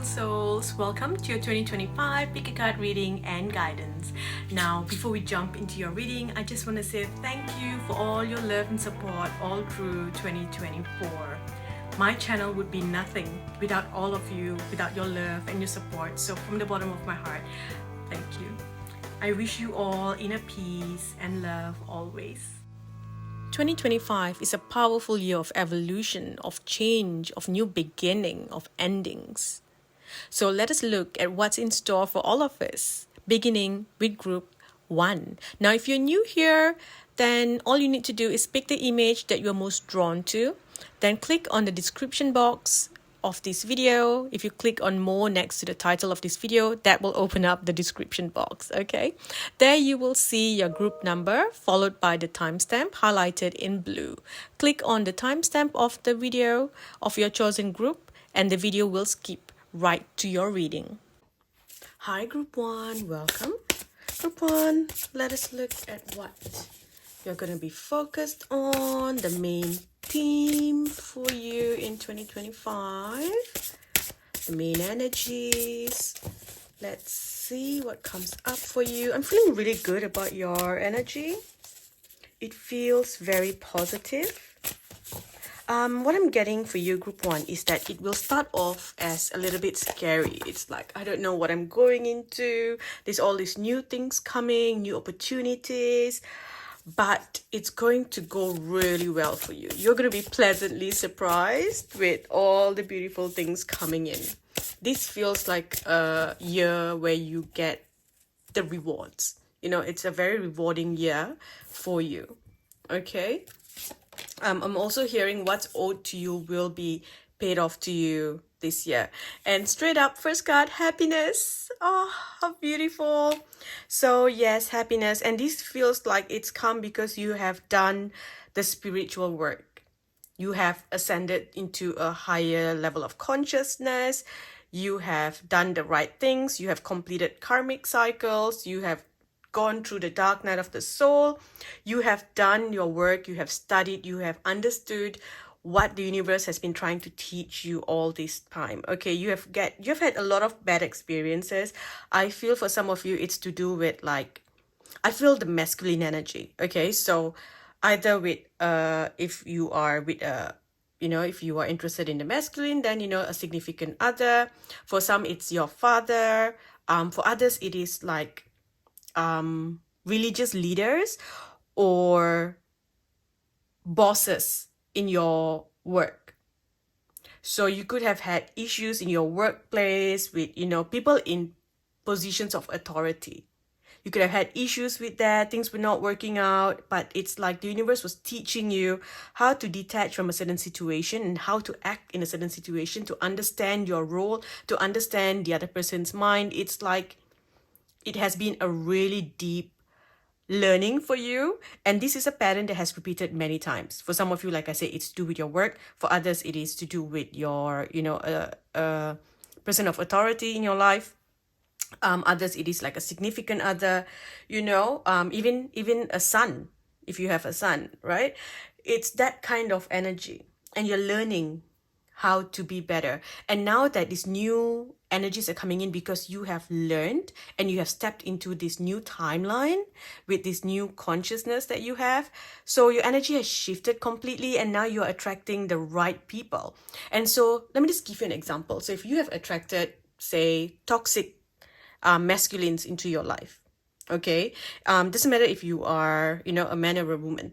beautiful souls, welcome to your 2025 Pick a Card reading and guidance. Now, before we jump into your reading, I just want to say thank you for all your love and support all through 2024. My channel would be nothing without all of you, without your love and your support. So from the bottom of my heart, thank you. I wish you all inner peace and love always. 2025 is a powerful year of evolution, of change, of new beginning, of endings. So let us look at what's in store for all of us, beginning with group 1. Now, if you're new here, then all you need to do is pick the image that you're most drawn to, then click on the description box of this video. If you click on more next to the title of this video, that will open up the description box, okay? There you will see your group number followed by the timestamp highlighted in blue. Click on the timestamp of the video of your chosen group and the video will skip right to your reading. Hi group 1, welcome. Group 1, let us look at what you're going to be focused on, the main theme for you in 2025, the main energies. Let's see what comes up for you. I'm feeling really good about your energy. It feels very positive. What I'm getting for you, group 1, is that it will start off as a little bit scary. It's like, I don't know what I'm going into. There's all these new things coming, new opportunities. But it's going to go really well for you. You're going to be pleasantly surprised with all the beautiful things coming in. This feels like a year where you get the rewards. You know, it's a very rewarding year for you. Okay? I'm also hearing what's owed to you will be paid off to you this year. And straight up, first card, happiness. Oh, how beautiful. So yes, happiness. And this feels like it's come because you have done the spiritual work. You have ascended into a higher level of consciousness. You have done the right things. You have completed karmic cycles. You have gone through the dark night of the soul. You have done your work. You have studied. You have understood what the universe has been trying to teach you all this time. Okay, you've had a lot of bad experiences. I feel for some of you it's to do with, like, I feel the masculine energy. Okay, so either with if you are with if you are interested in the masculine, then a significant other. For some it's your father. For others it is like religious leaders or bosses in your work. So you could have had issues in your workplace with, people in positions of authority. You could have had issues with that. Things were not working out, but it's like the universe was teaching you how to detach from a certain situation and how to act in a certain situation, to understand your role, to understand the other person's mind. It's like it has been a really deep learning for you, and this is a pattern that has repeated many times. For some of you, like I said, it's to do with your work. For others, it is to do with your person of authority in your life. Others, it is like a significant other, even a son, if you have a son, right? It's that kind of energy, and you're learning how to be better. And now that these new energies are coming in because you have learned and you have stepped into this new timeline with this new consciousness that you have. So your energy has shifted completely, and now you're attracting the right people. And so let me just give you an example. So if you have attracted, say, toxic masculines into your life, okay? Doesn't matter if you are, a man or a woman.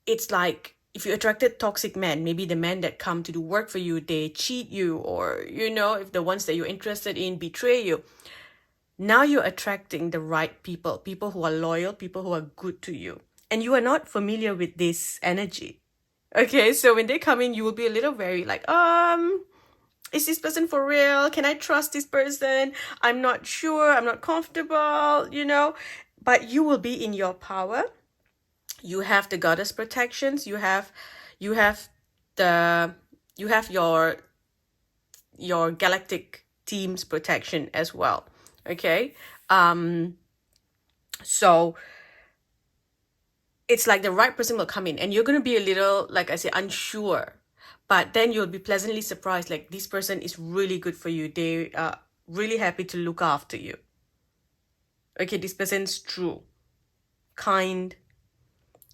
It's like, if you attracted toxic men, maybe the men that come to do work for you, they cheat you, or, if the ones that you're interested in betray you. Now you're attracting the right people, people who are loyal, people who are good to you. And you are not familiar with this energy. Okay, so when they come in, you will be a little very like, is this person for real? Can I trust this person? I'm not sure. I'm not comfortable, But you will be in your power. You have the goddess protections. You have your galactic team's protection as well. Okay. So it's like the right person will come in, and you're going to be a little, like I say, unsure. But then you'll be pleasantly surprised, like this person is really good for you. They are really happy to look after you. Okay, this person's true, kind,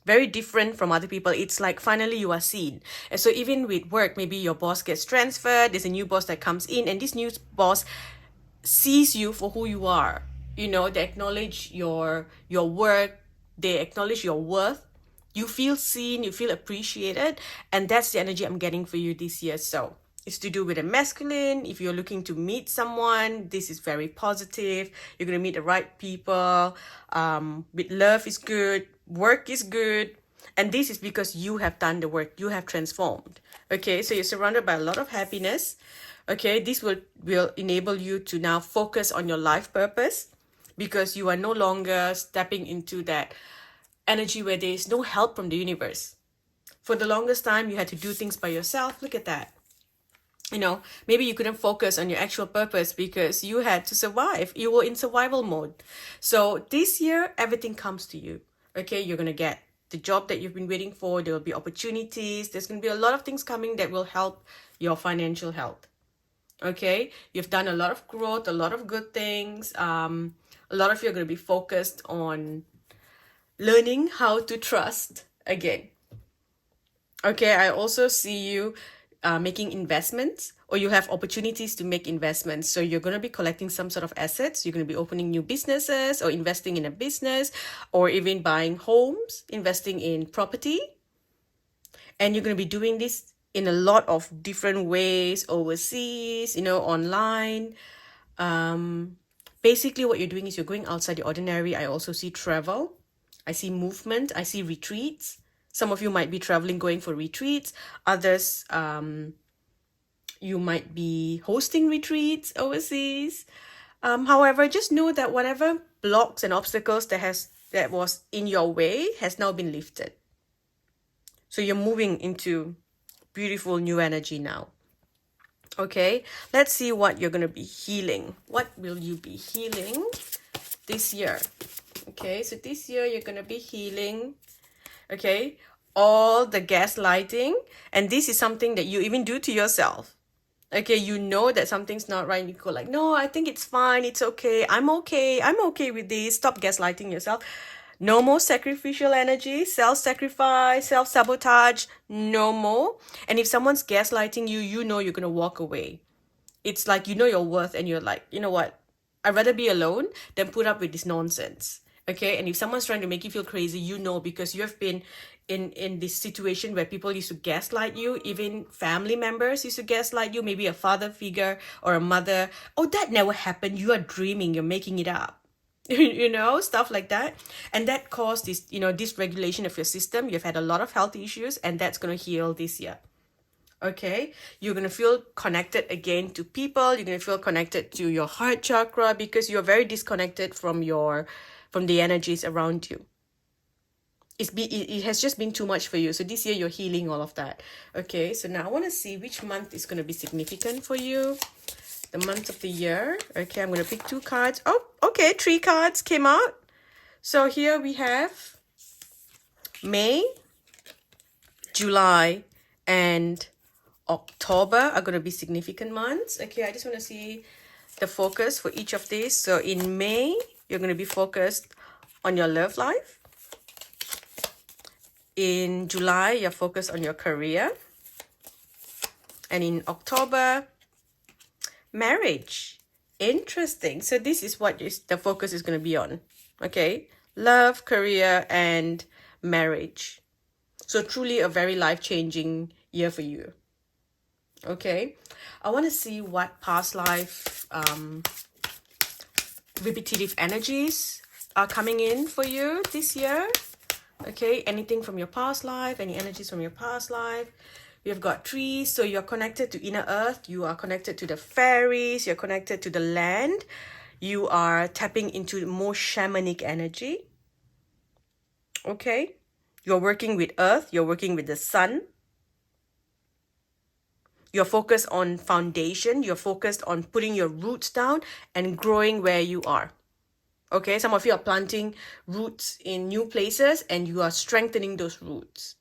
very different from other people. It's like finally you are seen. And so even with work, maybe your boss gets transferred, there's a new boss that comes in, and this new boss sees you for who you are. You know, they acknowledge your work, they acknowledge your worth. You feel seen, you feel appreciated, and that's the energy I'm getting for you this year. So it's to do with a masculine. If you're looking to meet someone, this is very positive. You're going to meet the right people. With love is good, work is good, and this is because you have done the work, you have transformed. Okay, so you're surrounded by a lot of happiness. Okay, this will enable you to now focus on your life purpose, because you are no longer stepping into that energy where there is no help from the universe. For the longest time, you had to do things by yourself. Look at that. You know, maybe you couldn't focus on your actual purpose because you had to survive. You were in survival mode. So this year, everything comes to you. Okay, you're going to get the job that you've been waiting for. There will be opportunities. There's going to be a lot of things coming that will help your financial health. Okay, you've done a lot of growth, a lot of good things. A lot of you are going to be focused on learning how to trust again. Okay, I also see you making investments, or you have opportunities to make investments. So you're going to be collecting some sort of assets. You're going to be opening new businesses or investing in a business, or even buying homes, investing in property. And you're going to be doing this in a lot of different ways, overseas, you know, online. Basically what you're doing is you're going outside the ordinary. I also see travel. I see movement. I see retreats. Some of you might be traveling, going for retreats. Others, you might be hosting retreats overseas. However, just know that whatever blocks and obstacles that was in your way has now been lifted. So you're moving into beautiful new energy now. Okay, let's see what you're going to be healing. What will you be healing this year? Okay, so this year you're going to be healing, okay, all the gaslighting. And this is something that you even do to yourself. Okay, you know that something's not right, and you go like, no, I think it's fine, it's okay, I'm okay with this. Stop gaslighting yourself. No more sacrificial energy, self-sacrifice, self-sabotage, no more. And if someone's gaslighting you, you know you're going to walk away. It's like you know your worth, and you're like, you know what? I'd rather be alone than put up with this nonsense. Okay, and if someone's trying to make you feel crazy, you know, because you have been in this situation where people used to gaslight you, even family members used to gaslight you, maybe a father figure or a mother. Oh, that never happened. You are dreaming. You're making it up. You know, stuff like that. And that caused this, you know, dysregulation of your system. You've had a lot of health issues, and that's going to heal this year. Okay, you're going to feel connected again to people. You're going to feel connected to your heart chakra, because you're very disconnected from the energies around you. It has just been too much for you. So this year you're healing all of that. Okay, so now I want to see which month is going to be significant for you. The month of the year. Okay, I'm going to pick 2 cards. Oh, okay, 3 cards came out. So here we have May, July, and October are going to be significant months. Okay, I just want to see the focus for each of these. So in May, you're going to be focused on your love life. In July, you're focused on your career. And in October, marriage. Interesting. So this is what the focus is going to be on. Okay, love, career, and marriage. So truly a very life-changing year for you. Okay, I want to see what past life repetitive energies are coming in for you this year. Okay, anything from your past life, any energies from your past life. We've got trees, so you're connected to inner earth. You are connected to the fairies. You're connected to the land. You are tapping into more shamanic energy. Okay, you're working with earth. You're working with the sun. You're focused on foundation. You're focused on putting your roots down and growing where you are. Okay, some of you are planting roots in new places, and you are strengthening those roots.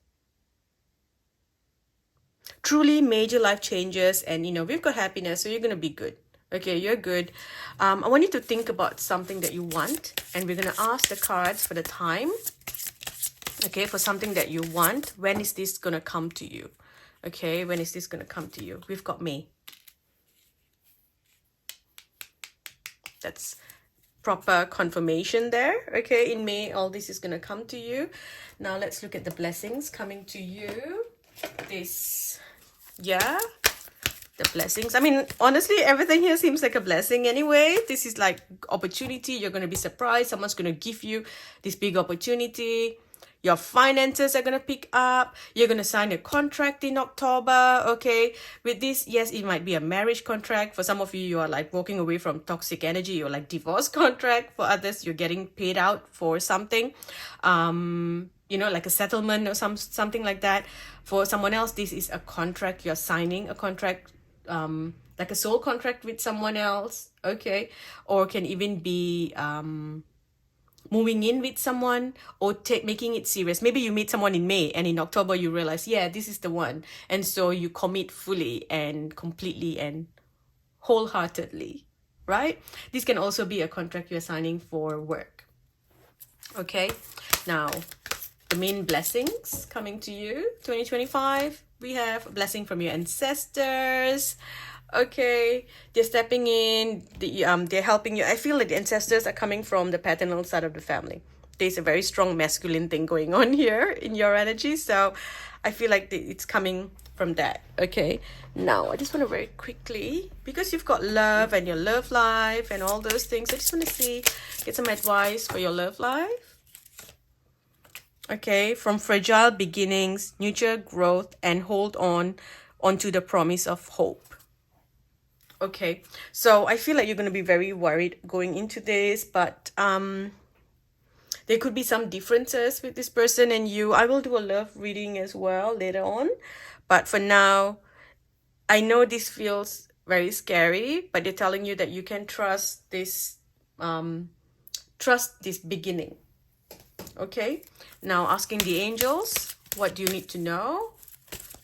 truly major life changes, and we've got happiness, so you're gonna be good. Okay, you're good. I want you to think about something that you want, and we're gonna ask the cards for the time. Okay, for something that you want, when is this gonna come to you? Okay, when is this gonna come to you? We've got May. That's proper confirmation there. Okay, in May, all this is gonna come to you. Now let's look at the blessings coming to you this year. The blessings. I mean, honestly, everything here seems like a blessing anyway. This is like opportunity. You're going to be surprised. Someone's going to give you this big opportunity. Your finances are going to pick up. You're going to sign a contract in October. Okay. With this, yes, it might be a marriage contract. For some of you, you are like walking away from toxic energy. You're like divorce contract. For others, you're getting paid out for something. Like a settlement or something like that. For someone else, this is a contract. You're signing a contract, like a soul contract with someone else. Okay. Or can even be moving in with someone, or making it serious. Maybe you meet someone in May and in October you realize, yeah, this is the one. And so you commit fully and completely and wholeheartedly, right? This can also be a contract you're signing for work. Okay. Now, the main blessings coming to you 2025. We have a blessing from your ancestors. Okay, they're stepping in, they're helping you. I feel like the ancestors are coming from the paternal side of the family. There's a very strong masculine thing going on here in your energy, so I feel like it's coming from that. Okay, now I just want to very quickly, because you've got love and your love life and all those things, I just want to get some advice for your love life. Okay, from fragile beginnings, nurture growth, and hold on onto the promise of hope. Okay, so I feel like you're going to be very worried going into this, but there could be some differences with this person and you. I will do a love reading as well later on, but for now, I know this feels very scary, but they're telling you that you can trust this beginning. Okay, now asking the angels, what do you need to know?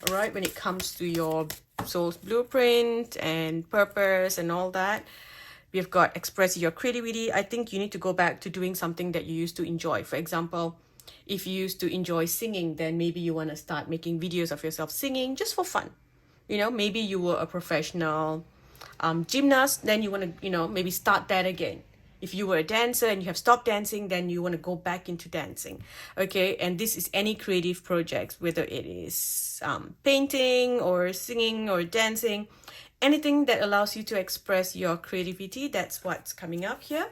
All right, when it comes to your soul's blueprint and purpose and all that, we've got express your creativity. I think you need to go back to doing something that you used to enjoy. For example, if you used to enjoy singing, then maybe you want to start making videos of yourself singing just for fun. Maybe you were a professional gymnast, then you want to maybe start that again. If you were a dancer and you have stopped dancing, then you want to go back into dancing. Okay, and this is any creative projects, whether it is painting or singing or dancing, anything that allows you to express your creativity. That's what's coming up here.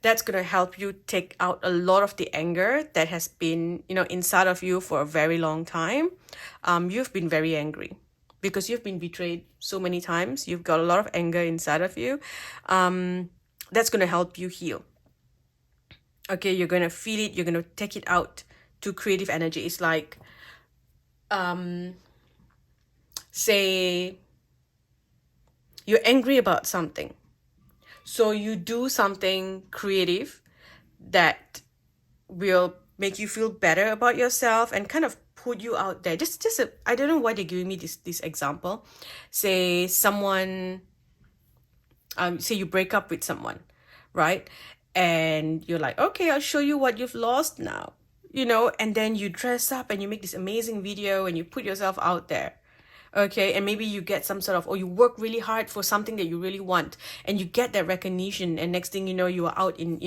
That's going to help you take out a lot of the anger that has been inside of you for a very long time. You've been very angry because you've been betrayed so many times. You've got a lot of anger inside of you. That's going to help you heal. Okay, you're going to feel it. You're going to take it out to creative energy. It's like, say, you're angry about something. So you do something creative that will make you feel better about yourself and kind of put you out there. I don't know why they're giving me this example. Say someone... say you break up with someone, right? And you're like, okay, I'll show you what you've lost now, and then you dress up and you make this amazing video and you put yourself out there. Okay, and maybe you get some sort of, or you work really hard for something that you really want and you get that recognition, and next thing you know, you are out in,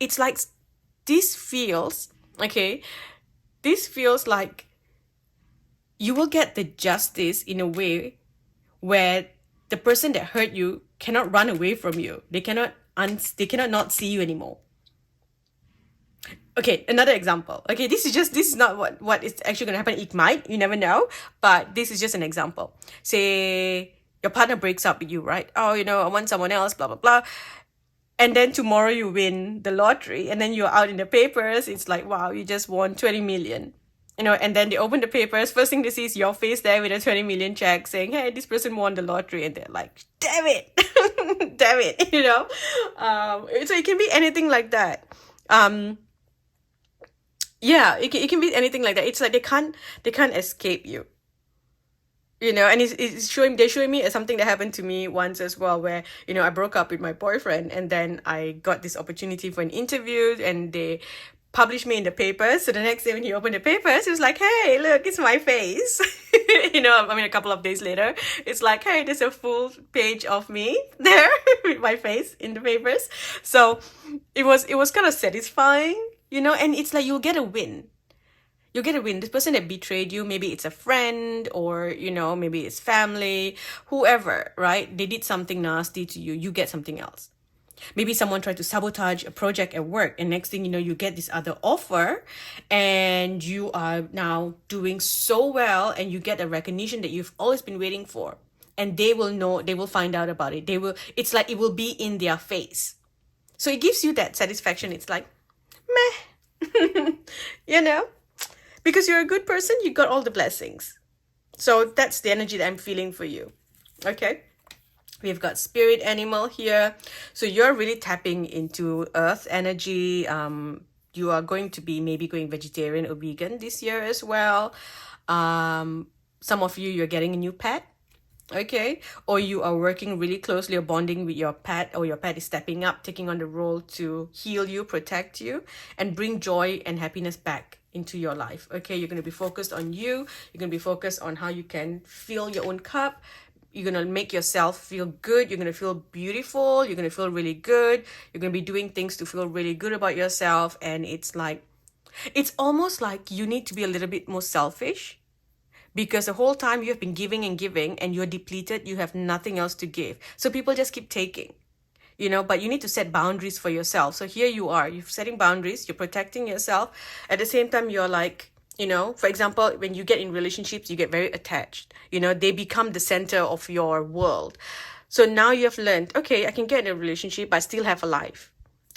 it's like, this feels like you will get the justice in a way where the person that hurt you cannot run away from you. They cannot not see you anymore. Okay, another example. Okay, this is not what is actually going to happen. It might, you never know, but this is just an example. Say your partner breaks up with you, right? Oh, I want someone else, blah, blah, blah. And then tomorrow you win the lottery and then you're out in the papers. It's like, wow, you just won 20 million. And then they open the papers. First thing they see is your face there with a 20 million check saying, hey, this person won the lottery. And they're like, damn it. Damn it. So it can be anything like that. Yeah, it can be anything like that. It's like they can't escape you. And they're showing me something that happened to me once as well, where I broke up with my boyfriend, and then I got this opportunity for an interview, and they published me in the papers. So the next day when he opened the papers, he was like, hey, look, it's my face. A couple of days later, it's like, hey, there's a full page of me there with my face in the papers. So it was kind of satisfying, and it's like you'll get a win. You'll get a win. This person that betrayed you, maybe it's a friend, or maybe it's family, whoever, right? They did something nasty to you, you get something else. Maybe someone tried to sabotage a project at work, and next thing you know, you get this other offer, and you are now doing so well, and you get a recognition that you've always been waiting for. And they will know, they will find out about it. It's like it will be in their face. So it gives you that satisfaction. It's like, meh, because you're a good person, you got all the blessings. So that's the energy that I'm feeling for you. Okay. We've got spirit animal here. So you're really tapping into earth energy. You are going to be maybe going vegetarian or vegan this year as well. Some of you're getting a new pet. Okay. Or you are working really closely or bonding with your pet, or your pet is stepping up, taking on the role to heal you, protect you, and bring joy and happiness back into your life. Okay. You're going to be focused on you. You're going to be focused on how you can fill your own cup. You're going to make yourself feel good. You're going to feel beautiful. You're going to feel really good. You're going to be doing things to feel really good about yourself. And it's almost like you need to be a little bit more selfish, because the whole time you have been giving and giving, and you're depleted. You have nothing else to give. So people just keep taking, but you need to set boundaries for yourself. So here you are, you're setting boundaries, you're protecting yourself. At the same time, you're like, for example, when you get in relationships, you get very attached. They become the center of your world. So now you have learned, okay, I can get in a relationship, but I still have a life.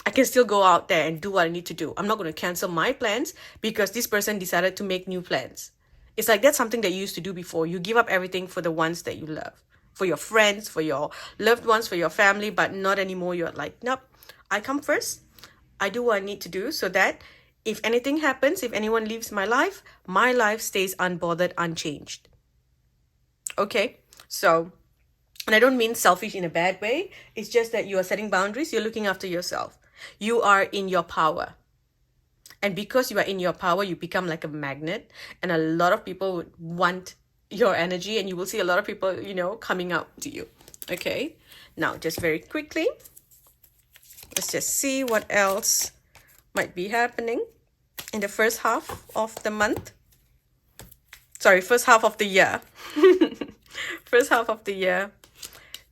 I can still go out there and do what I need to do. I'm not going to cancel my plans because this person decided to make new plans. It's like that's something that you used to do before. You give up everything for the ones that you love, for your friends, for your loved ones, for your family, but not anymore. You're like, nope, I come first. I do what I need to do so that if anything happens, if anyone leaves my life stays unbothered, unchanged. Okay, so, and I don't mean selfish in a bad way. It's just that you are setting boundaries. You're looking after yourself. You are in your power. And because you are in your power, you become like a magnet. And a lot of people would want your energy. And you will see a lot of people, coming out to you. Okay, now just very quickly, let's just see what else might be happening in the first half of the month. Sorry, first half of the year. First half of the year,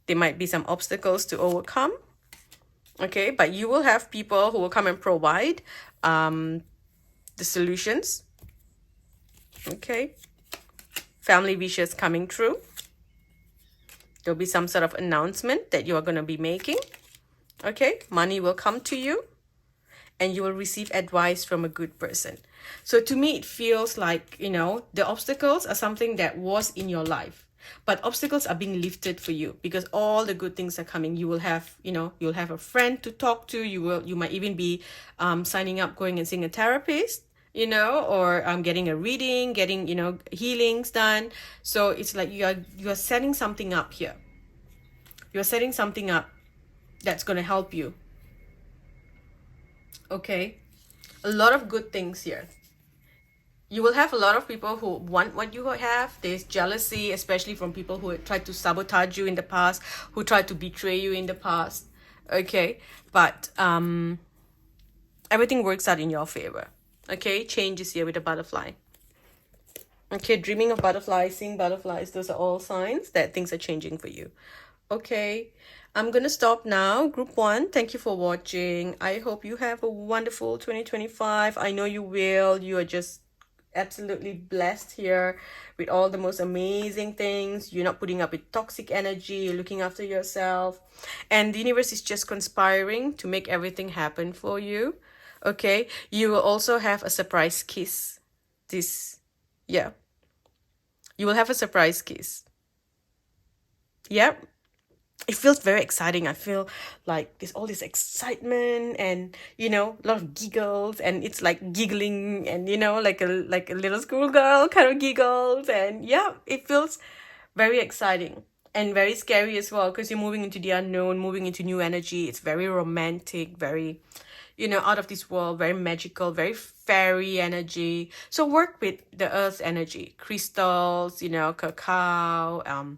there might be some obstacles to overcome. Okay, but you will have people who will come and provide the solutions. Okay, family wishes coming true. There'll be some sort of announcement that you are going to be making. Okay, money will come to you, and you will receive advice from a good person. So to me, it feels like, the obstacles are something that was in your life, but obstacles are being lifted for you because all the good things are coming. You will have, you'll have a friend to talk to. You might even be signing up, going and seeing a therapist, or getting a reading, getting, healings done. So it's like you are setting something up here. You're setting something up that's going to help you. Okay, a lot of good things here. You will have a lot of people who want what you have. There's jealousy, especially from people who tried to sabotage you in the past, who tried to betray you in the past. Okay, but everything works out in your favor. Okay, change is here with a butterfly. Okay, dreaming of butterflies, seeing butterflies, those are all signs that things are changing for you. Okay, I'm gonna stop now. Group 1, thank you for watching. I hope you have a wonderful 2025. I know you will. You are just absolutely blessed here with all the most amazing things. You're not putting up with toxic energy. You're looking after yourself, and the universe is just conspiring to make everything happen for you. Okay, you will also have a surprise kiss this year. You will have a surprise kiss. Yep. It feels very exciting. I feel like there's all this excitement and, a lot of giggles, and it's like giggling and, like a little schoolgirl kind of giggles. And yeah, it feels Very exciting and very scary as well, because you're moving into the unknown, moving into new energy. It's very romantic, very, out of this world, very magical, very fairy energy. So work with the earth energy, crystals, cacao,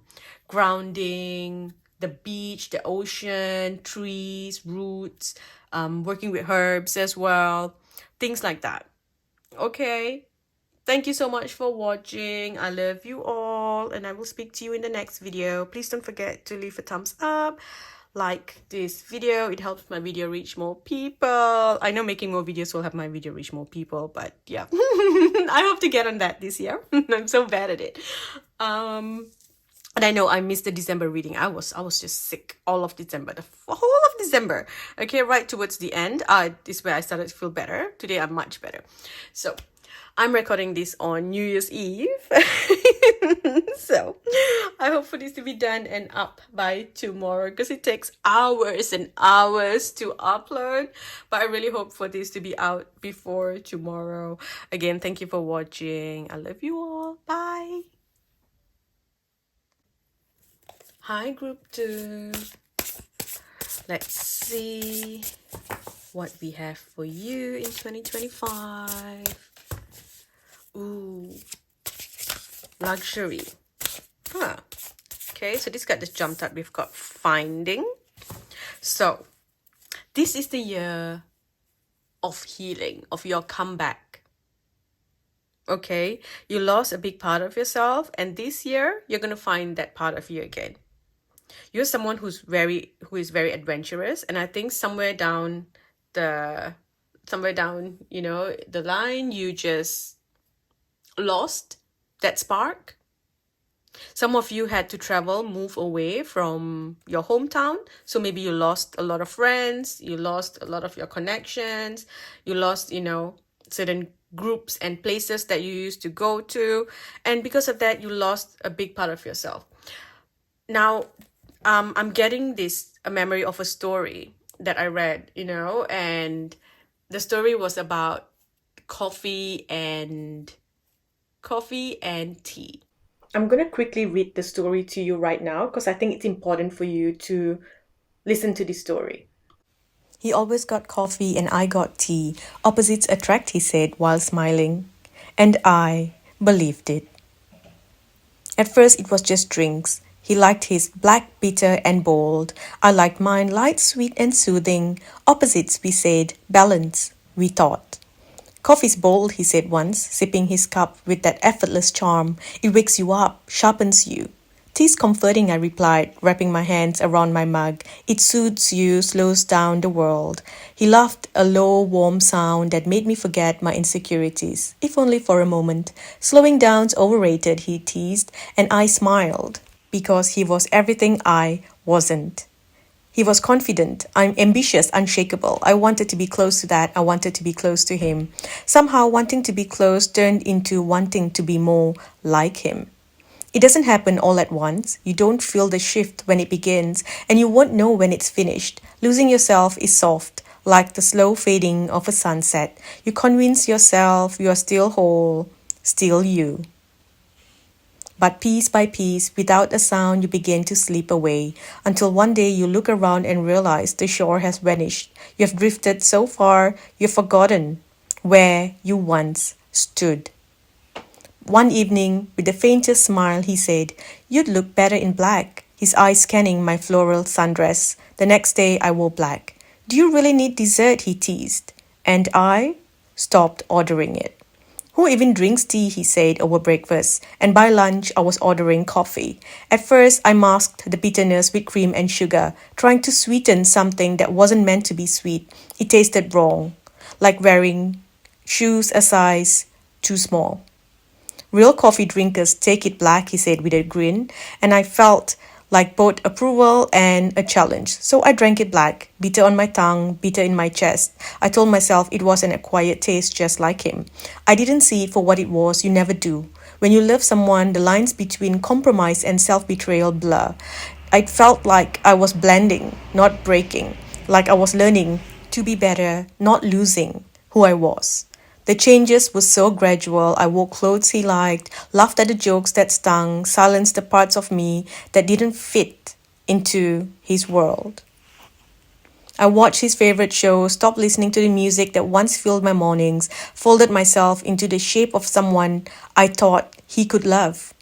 grounding, the beach, the ocean, trees, roots, working with herbs as well, things like that. Okay. Thank you so much for watching. I love you all, and I will speak to you in the next video. Please don't forget to leave a thumbs up, like this video. It helps my video reach more people. I know making more videos will have my video reach more people, but yeah. I hope to get on that this year. I'm so bad at it. And I know I missed the December reading. I was just sick all of December, the whole of December. Okay, right towards the end, this is where I started to feel better. Today I'm much better. So I'm recording this on New Year's Eve. So I hope for this to be done and up by tomorrow, because it takes hours and hours to upload. But I really hope for this to be out before tomorrow. Again, thank you for watching. I love you all. Bye. Hi, group 2. Let's see what we have for you in 2025. Ooh, luxury. Okay, so this card just jumped up. We've got finding. So this is the year of healing, of your comeback. Okay, you lost a big part of yourself, and this year you're gonna find that part of you again. You're someone who is very adventurous, and I think somewhere down the line, you just lost that spark. Some of you had to travel, move away from your hometown. So maybe you lost a lot of friends, you lost a lot of your connections, you lost, certain groups and places that you used to go to. And because of that, you lost a big part of yourself. Now, I'm getting a memory of a story that I read, and the story was about coffee and tea. I'm going to quickly read the story to you right now, because I think it's important for you to listen to this story. He always got coffee and I got tea. Opposites attract, he said while smiling. And I believed it. At first it was just drinks. He liked his black, bitter and bold. I liked mine light, sweet and soothing. Opposites, we said. Balance, we thought. Coffee's bold, he said once, sipping his cup with that effortless charm. It wakes you up, sharpens you. Tea's comforting, I replied, wrapping my hands around my mug. It soothes you, slows down the world. He laughed, a low, warm sound that made me forget my insecurities, if only for a moment. Slowing down's overrated, he teased, and I smiled, because he was everything I wasn't. He was confident. I'm ambitious, unshakable. I wanted to be close to that. I wanted to be close to him. Somehow wanting to be close turned into wanting to be more like him. It doesn't happen all at once. You don't feel the shift when it begins, and you won't know when it's finished. Losing yourself is soft, like the slow fading of a sunset. You convince yourself you are still whole, still you. But piece by piece, without a sound, you begin to slip away, until one day you look around and realize the shore has vanished. You have drifted so far, you've forgotten where you once stood. One evening, with the faintest smile, he said, "You'd look better in black," his eyes scanning my floral sundress. The next day, I wore black. "Do you really need dessert?" he teased. And I stopped ordering it. "Who even drinks tea?" he said over breakfast, and by lunch I was ordering coffee. At first I masked the bitterness with cream and sugar, trying to sweeten something that wasn't meant to be sweet. It tasted wrong, like wearing shoes a size too small. "Real coffee drinkers take it black," he said with a grin, and I felt like both approval and a challenge. So I drank it black, bitter on my tongue, bitter in my chest. I told myself it was an acquired taste just like him. I didn't see it for what it was. You never do. When you love someone, the lines between compromise and self-betrayal blur. I felt like I was blending, not breaking, like I was learning to be better, not losing who I was. The changes were so gradual. I wore clothes he liked, laughed at the jokes that stung, silenced the parts of me that didn't fit into his world. I watched his favorite shows, stopped listening to the music that once filled my mornings, folded myself into the shape of someone I thought he could love.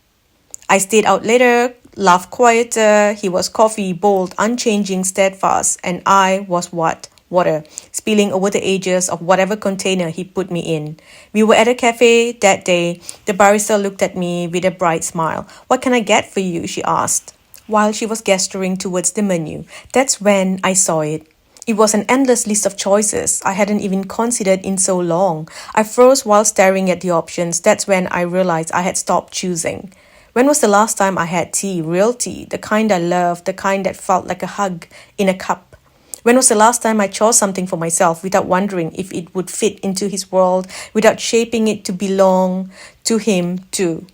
I stayed out later, laughed quieter. He was coffee, bold, unchanging, steadfast, and I was what? Water, spilling over the edges of whatever container he put me in. We were at a cafe that day. The barista looked at me with a bright smile. "What can I get for you?" she asked, while she was gesturing towards the menu. That's when I saw it. It was an endless list of choices I hadn't even considered in so long. I froze while staring at the options. That's when I realized I had stopped choosing. When was the last time I had tea, real tea, the kind I loved, the kind that felt like a hug in a cup? When was the last time I chose something for myself without wondering if it would fit into his world, without shaping it to belong to him too?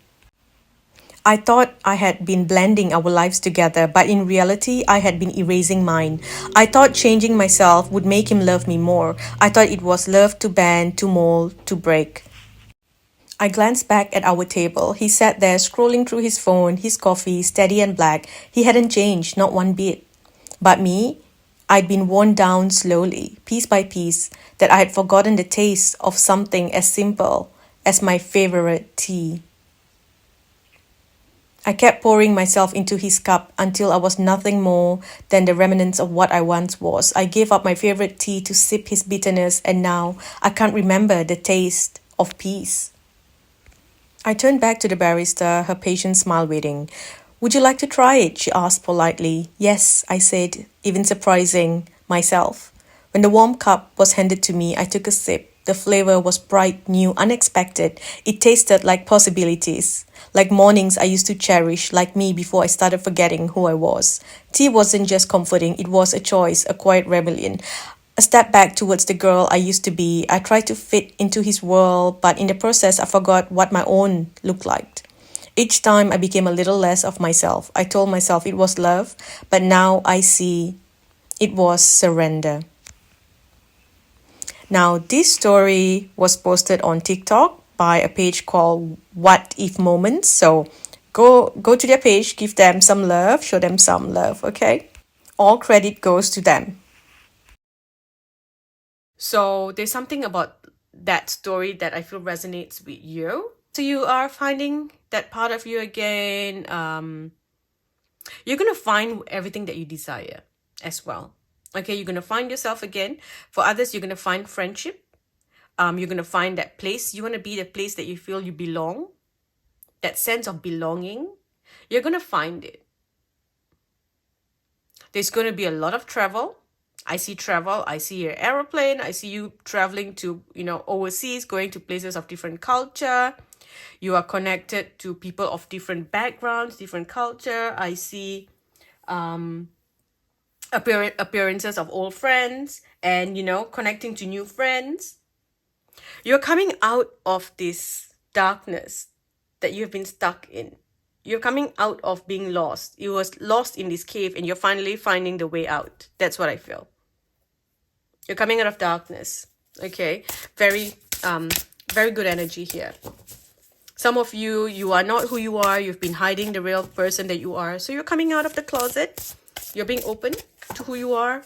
I thought I had been blending our lives together, but in reality, I had been erasing mine. I thought changing myself would make him love me more. I thought it was love to bend, to mold, to break. I glanced back at our table. He sat there scrolling through his phone, his coffee, steady and black. He hadn't changed, not one bit. But me, I'd been worn down slowly, piece by piece, that I had forgotten the taste of something as simple as my favorite tea. I kept pouring myself into his cup until I was nothing more than the remnants of what I once was. I gave up my favorite tea to sip his bitterness, and now I can't remember the taste of peace. I turned back to the barista, her patient smile waiting. "Would you like to try it?" she asked politely. "Yes," I said, even surprising myself. When the warm cup was handed to me, I took a sip. The flavor was bright, new, unexpected. It tasted like possibilities, like mornings I used to cherish, like me before I started forgetting who I was. Tea wasn't just comforting, it was a choice, a quiet rebellion. A step back towards the girl I used to be. I tried to fit into his world, but in the process, I forgot what my own looked like. Each time I became a little less of myself. I told myself it was love, but now I see it was surrender. Now, this story was posted on TikTok by a page called What If Moments. So go to their page, give them some love, show them some love, okay? All credit goes to them. So there's something about that story that I feel resonates with you. So you are finding that part of you again. You're going to find everything that you desire as well. Okay, you're going to find yourself again. For others, you're going to find friendship. You're going to find that place. You want to be the place that you feel you belong. That sense of belonging. You're going to find it. There's going to be a lot of travel. I see travel. I see your aeroplane. I see you traveling to, overseas, going to places of different culture. You are connected to people of different backgrounds, different culture. I see appearances of old friends and, connecting to new friends. You're coming out of this darkness that you've been stuck in. You're coming out of being lost. You was lost in this cave and you're finally finding the way out. That's what I feel. You're coming out of darkness. Okay. Very good energy here. Some of you are not who you are. You've been hiding the real person that you are. So you're coming out of the closet. You're being open to who you are.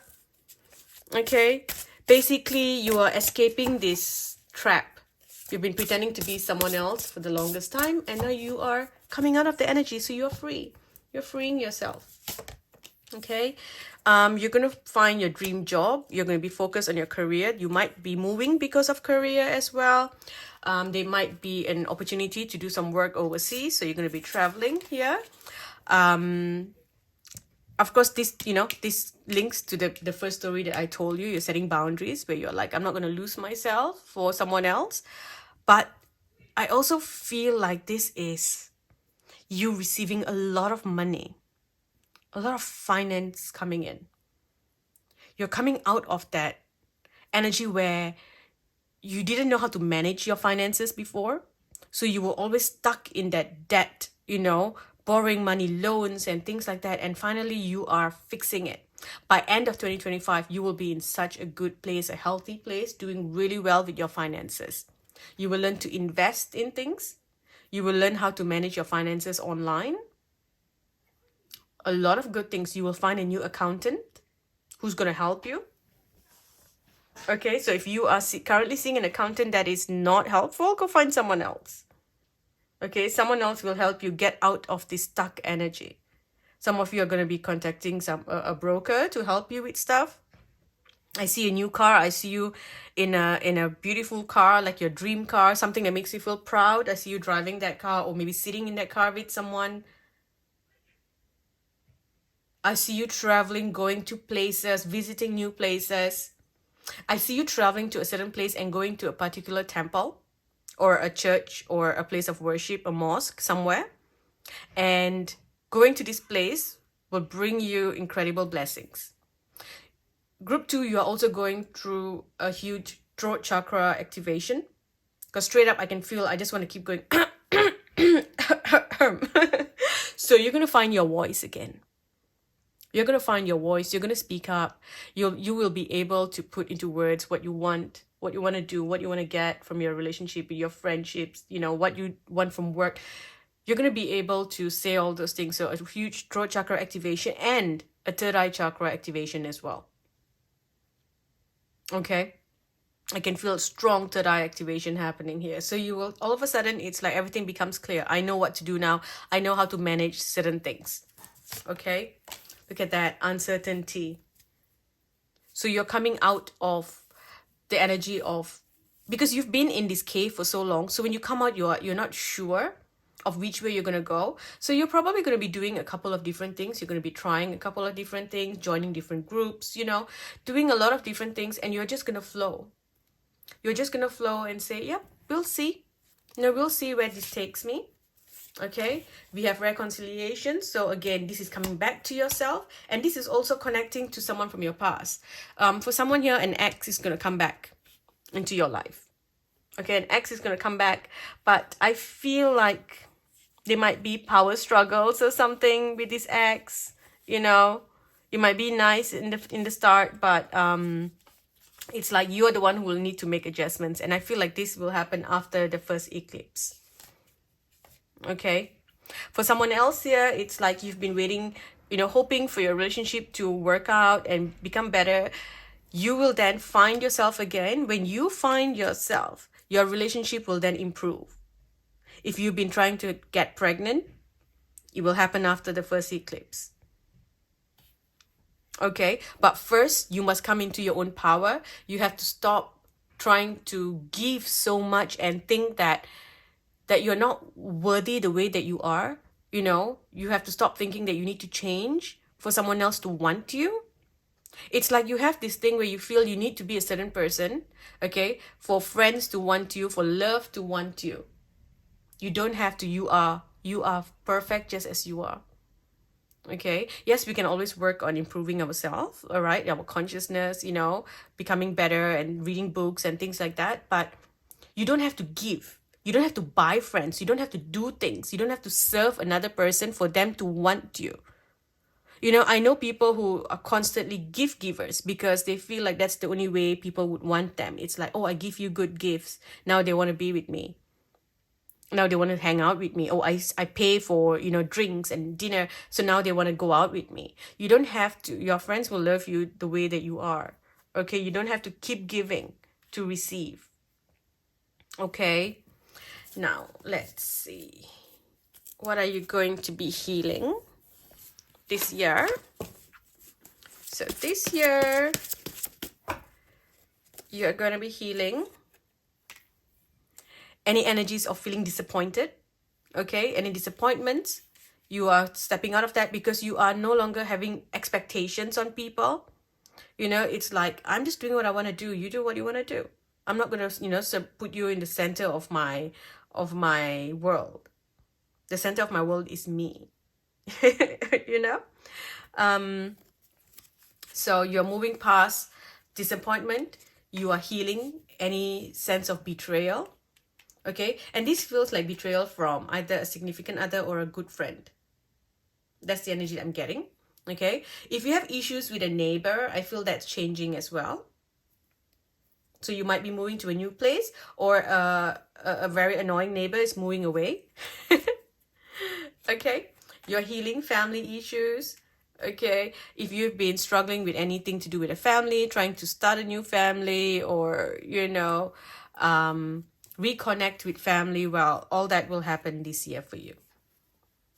Okay. Basically, you are escaping this trap. You've been pretending to be someone else for the longest time. And now you are coming out of the energy. So you're free. You're freeing yourself. Okay. You're going to find your dream job. You're going to be focused on your career. You might be moving because of career as well. There might be an opportunity to do some work overseas. So you're going to be traveling here. Of course, this links to the first story that I told you. You're setting boundaries where you're like, I'm not going to lose myself for someone else. But I also feel like this is you receiving a lot of money, a lot of finance coming in. You're coming out of that energy where you didn't know how to manage your finances before. So you were always stuck in that debt, borrowing money, loans and things like that. And finally, you are fixing it. By end of 2025, you will be in such a good place, a healthy place, doing really well with your finances. You will learn to invest in things. You will learn how to manage your finances online. A lot of good things. You will find a new accountant who's going to help you. Okay, so if you are currently seeing an accountant that is not helpful, go find someone else. Okay, someone else will help you get out of this stuck energy. Some of you are going to be contacting a broker to help you with stuff. I see a new car. I see you in a beautiful car, like your dream car, something that makes you feel proud. I see you driving that car, or maybe sitting in that car with someone. I see you traveling, going to places, visiting new places. I see you traveling to a certain place and going to a particular temple or a church or a place of worship, a mosque somewhere. And going to this place will bring you incredible blessings. Group 2, you are also going through a huge throat chakra activation. Because straight up, I can feel, I just want to keep going. So you're going to find your voice again. You're going to find your voice. You're going to speak up. You will be able to put into words what you want to do, what you want to get from your relationship, your friendships, what you want from work. You're going to be able to say all those things. So a huge throat chakra activation and a third eye chakra activation as well. Okay. I can feel strong third eye activation happening here. So you will, all of a sudden, it's like everything becomes clear. I know what to do now. I know how to manage certain things. Okay. Look at that uncertainty. So you're coming out of the energy of, because you've been in this cave for so long. So when you come out, you're not sure of which way you're going to go. So you're probably going to be doing a couple of different things. You're going to be trying a couple of different things, joining different groups, doing a lot of different things, and you're just going to flow. You're just going to flow and say, yep, we'll see. We'll see where this takes me. Okay, we have reconciliation. So again, this is coming back to yourself, and this is also connecting to someone from your past. For someone here, an ex is going to come back into your life. Okay, an ex is going to come back, but I feel like there might be power struggles or something with this ex. It might be nice in the start, but it's like you're the one who will need to make adjustments, and I feel like this will happen after the first eclipse. Okay, for someone else here, it's like you've been waiting, hoping for your relationship to work out and become better. You will then find yourself again. When you find yourself, your relationship will then improve. If you've been trying to get pregnant, it will happen after the first eclipse. Okay, but first you must come into your own power. You have to stop trying to give so much and think that you're not worthy the way that you are. You have to stop thinking that you need to change for someone else to want you. It's like you have this thing where you feel you need to be a certain person, okay, for friends to want you, for love to want you. You don't have to. You are perfect just as you are. Okay, yes, we can always work on improving ourselves, all right, our consciousness, becoming better and reading books and things like that. But you don't have to give. You don't have to buy friends. You don't have to do things. You don't have to serve another person for them to want you. I know people who are constantly gift givers because they feel like that's the only way people would want them. It's like, oh, I give you good gifts. Now they want to be with me. Now they want to hang out with me. Oh, I pay for, drinks and dinner. So now they want to go out with me. You don't have to. Your friends will love you the way that you are. Okay, you don't have to keep giving to receive. Okay. Now, let's see. What are you going to be healing this year? So this year, you're going to be healing any energies of feeling disappointed. Okay, any disappointments. You are stepping out of that because you are no longer having expectations on people. It's like, I'm just doing what I want to do. You do what you want to do. I'm not going to, put you in the center of my world. The center of my world is me. So you're moving past disappointment. You are healing any sense of betrayal. Okay, and this feels like betrayal from either a significant other or a good friend. That's the energy that I'm getting. Okay, if you have issues with a neighbor, I feel that's changing as well. So you might be moving to a new place, or a very annoying neighbor is moving away. Okay, you're healing family issues. Okay, if you've been struggling with anything to do with a family, trying to start a new family, or reconnect with family, well, all that will happen this year for you.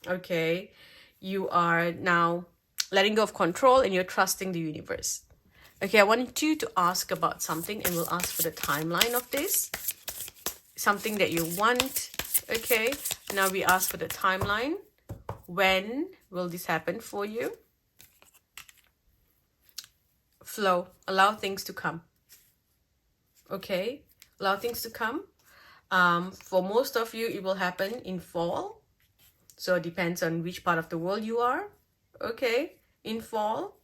Okay, you are now letting go of control and you're trusting the universe. Okay, I want you to ask about something, and we'll ask for the timeline of this. Something that you want. Okay, now we ask for the timeline. When will this happen for you? Flow. Allow things to come. Okay, allow things to come. For most of you, it will happen in fall. So it depends on which part of the world you are. Okay, in fall.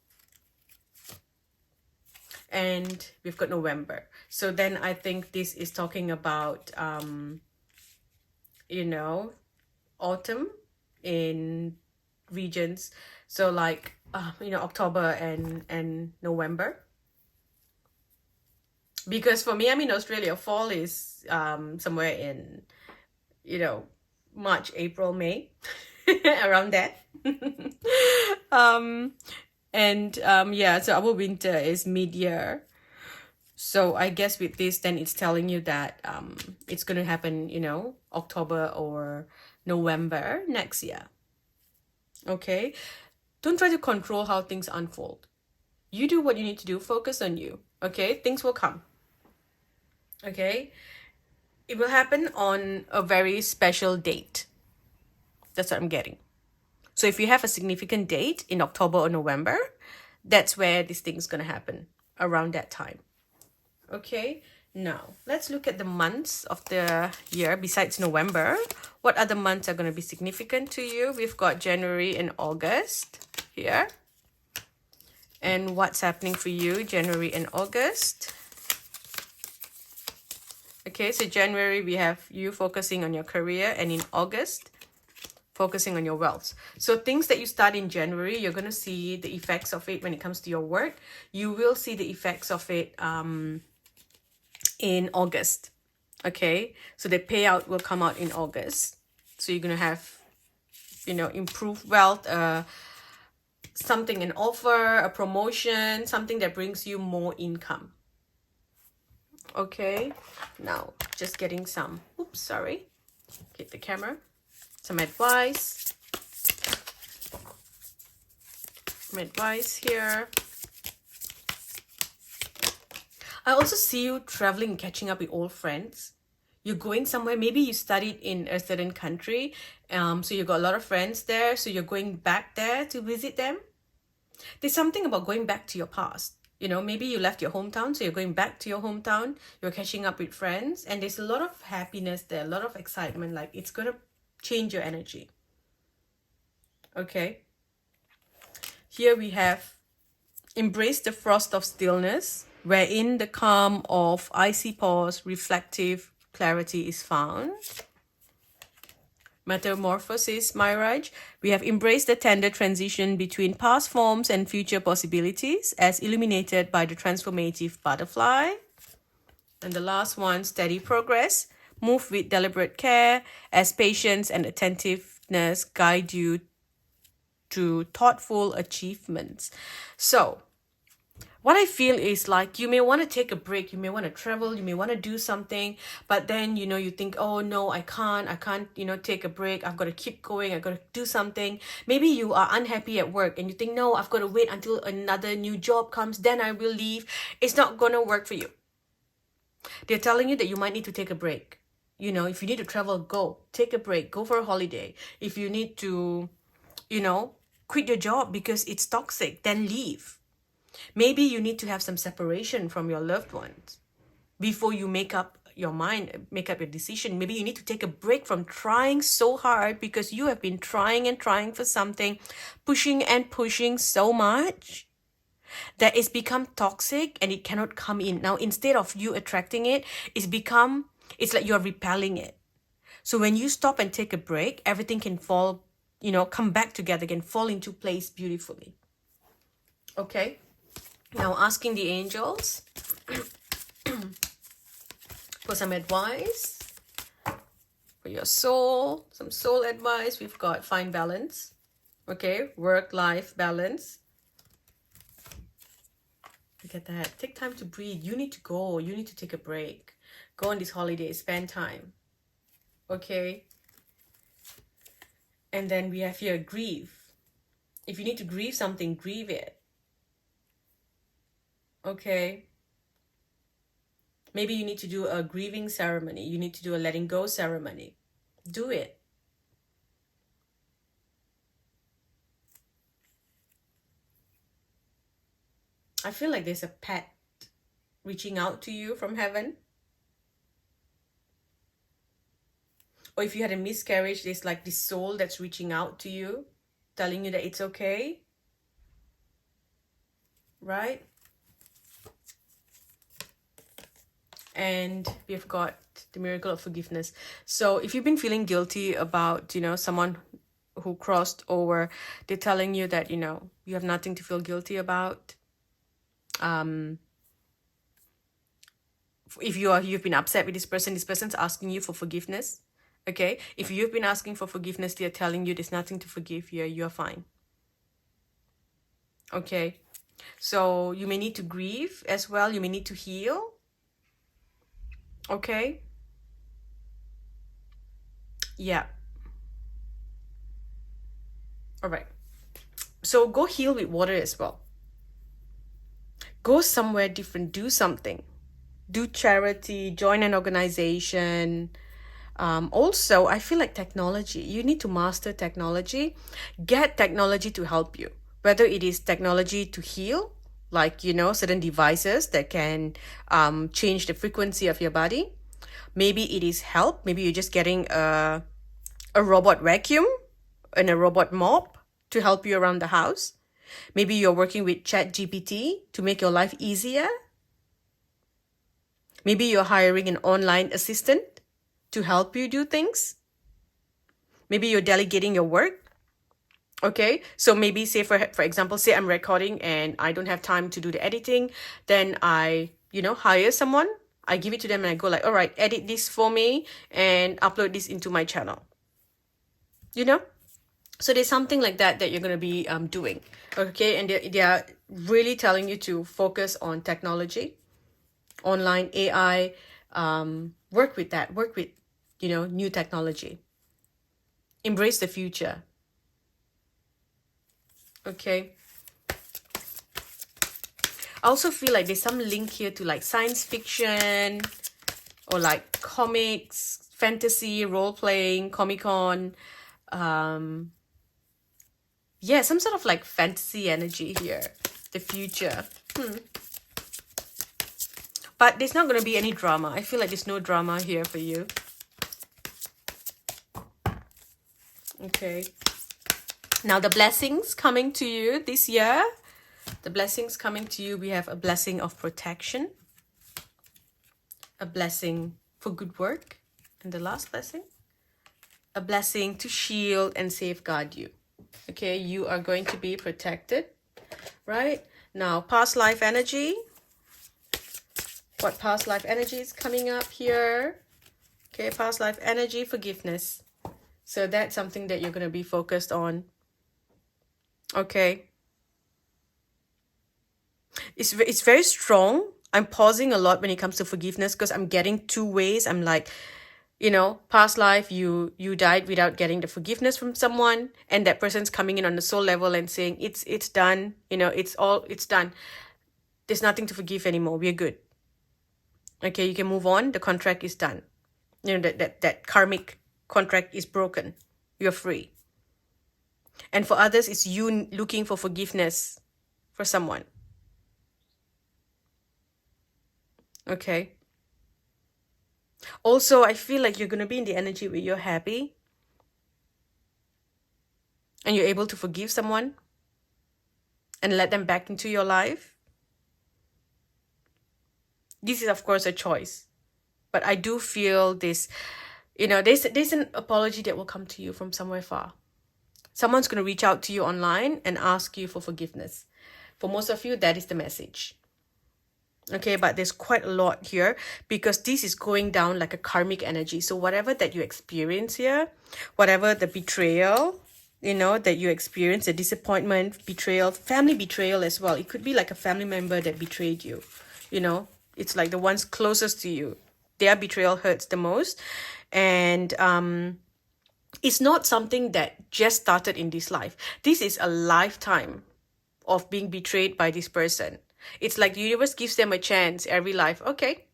And we've got November. So then I think this is talking about, autumn in regions. So like, October and November. Because for me, I'm in Australia. Fall is somewhere in, March, April, May, around that. So our winter is mid-year. So I guess with this, then it's telling you that it's going to happen, October or November next year. Okay? Don't try to control how things unfold. You do what you need to do. Focus on you. Okay? Things will come. Okay? It will happen on a very special date. That's what I'm getting. So if you have a significant date in October or November, that's where this thing's going to happen, around that time. Okay, now let's look at the months of the year besides November. What other months are going to be significant to you? We've got January and August here. And what's happening for you, January and August? Okay, so January we have you focusing on your career, and in August, focusing on your wealth. So things that you start in January, you're going to see the effects of it when it comes to your work. You will see the effects of it in August. Okay, so the payout will come out in August. So you're going to have, improved wealth, something, an offer, a promotion, something that brings you more income. Okay, now just getting some, hit the camera. Some advice. Some advice here. I also see you traveling and catching up with old friends. You're going somewhere. Maybe you studied in a certain country. So you got a lot of friends there. So you're going back there to visit them. There's something about going back to your past. Maybe you left your hometown. So you're going back to your hometown. You're catching up with friends. And there's a lot of happiness there. A lot of excitement. Like it's going to change your energy. Okay. Here we have embrace the frost of stillness, wherein the calm of icy pause, reflective clarity is found. Metamorphosis, Mirage. We have embraced the tender transition between past forms and future possibilities as illuminated by the transformative butterfly. And the last one, steady progress. Move with deliberate care as patience and attentiveness guide you to thoughtful achievements. So, what I feel is like you may want to take a break, you may want to travel, you may want to do something, but then, you think, oh no, I can't, take a break. I've got to keep going. I've got to do something. Maybe you are unhappy at work and you think, no, I've got to wait until another new job comes, then I will leave. It's not going to work for you. They're telling you that you might need to take a break. If you need to travel, go. Take a break. Go for a holiday. If you need to, quit your job because it's toxic, then leave. Maybe you need to have some separation from your loved ones before you make up your mind, make up your decision. Maybe you need to take a break from trying so hard because you have been trying and trying for something, pushing and pushing so much that it's become toxic and it cannot come in. Now, instead of you attracting it, it's like you're repelling it. So when you stop and take a break, everything can fall, come back together, can fall into place beautifully. Okay. Now asking the angels. For some advice for your soul, some soul advice, we've got find balance. Okay, work-life balance. Look at that. Take time to breathe. You need to go. You need to take a break. Go on this holiday. Spend time. Okay. And then we have here grief. If you need to grieve something, grieve it. Okay. Maybe you need to do a grieving ceremony. You need to do a letting go ceremony. Do it. I feel like there's a pet reaching out to you from heaven. Or if you had a miscarriage, there's like this soul that's reaching out to you, telling you that it's okay. Right? And we've got the miracle of forgiveness. So if you've been feeling guilty about, someone who crossed over, they're telling you that, you have nothing to feel guilty about. If you've been upset with this person's asking you for forgiveness. Okay, if you've been asking for forgiveness, they're telling you there's nothing to forgive here. You're fine. Okay, so you may need to grieve as well. You may need to heal. Okay. Yeah. All right. So go heal with water as well. Go somewhere different. Do something. Do charity. Join an organization. Also, I feel like technology. You need to master technology. Get technology to help you. Whether it is technology to heal, like, certain devices that can change the frequency of your body. Maybe it is help. Maybe you're just getting a robot vacuum and a robot mop to help you around the house. Maybe you're working with ChatGPT to make your life easier. Maybe you're hiring an online assistant to help you do things. Maybe you're delegating your work. Okay, so maybe say for example, say I'm recording and I don't have time to do the editing. Then I, hire someone. I give it to them and I go like, all right, edit this for me and upload this into my channel. So there's something like that you're going to be doing. Okay, and they are really telling you to focus on technology, online AI, work with that, work with, new technology. Embrace the future. Okay. I also feel like there's some link here to like science fiction or like comics, fantasy, role-playing, Comic-Con. Yeah, some sort of like fantasy energy here. The future. But there's not going to be any drama. I feel like there's no drama here for you. Okay. Now the blessings coming to you this year. The blessings coming to you. We have a blessing of protection. A blessing for good work. And the last blessing. A blessing to shield and safeguard you. Okay, you are going to be protected. Right? Now, past life energy. What past life energy is coming up here? Okay, past life energy, forgiveness. So that's something that you're going to be focused on. Okay. It's very strong. I'm pausing a lot when it comes to forgiveness because I'm getting two ways. I'm like, past life, you died without getting the forgiveness from someone, and that person's coming in on the soul level and saying it's done. It's done. There's nothing to forgive anymore. We're good. Okay, you can move on. The contract is done. That karmic contract is broken. You're free. And for others, it's you looking for forgiveness for someone. Okay. Also, I feel like you're going to be in the energy where you're happy. And you're able to forgive someone. And let them back into your life. This is, of course, a choice. But I do feel this, there's an apology that will come to you from somewhere far. Someone's going to reach out to you online and ask you for forgiveness. For most of you, that is the message. Okay, but there's quite a lot here because this is going down like a karmic energy. So whatever that you experience here, whatever the betrayal, that you experience, the disappointment, betrayal, family betrayal as well. It could be like a family member that betrayed you. It's like the ones closest to you. Their betrayal hurts the most. And it's not something that just started in this life. This is a lifetime of being betrayed by this person. It's like the universe gives them a chance every life. Okay,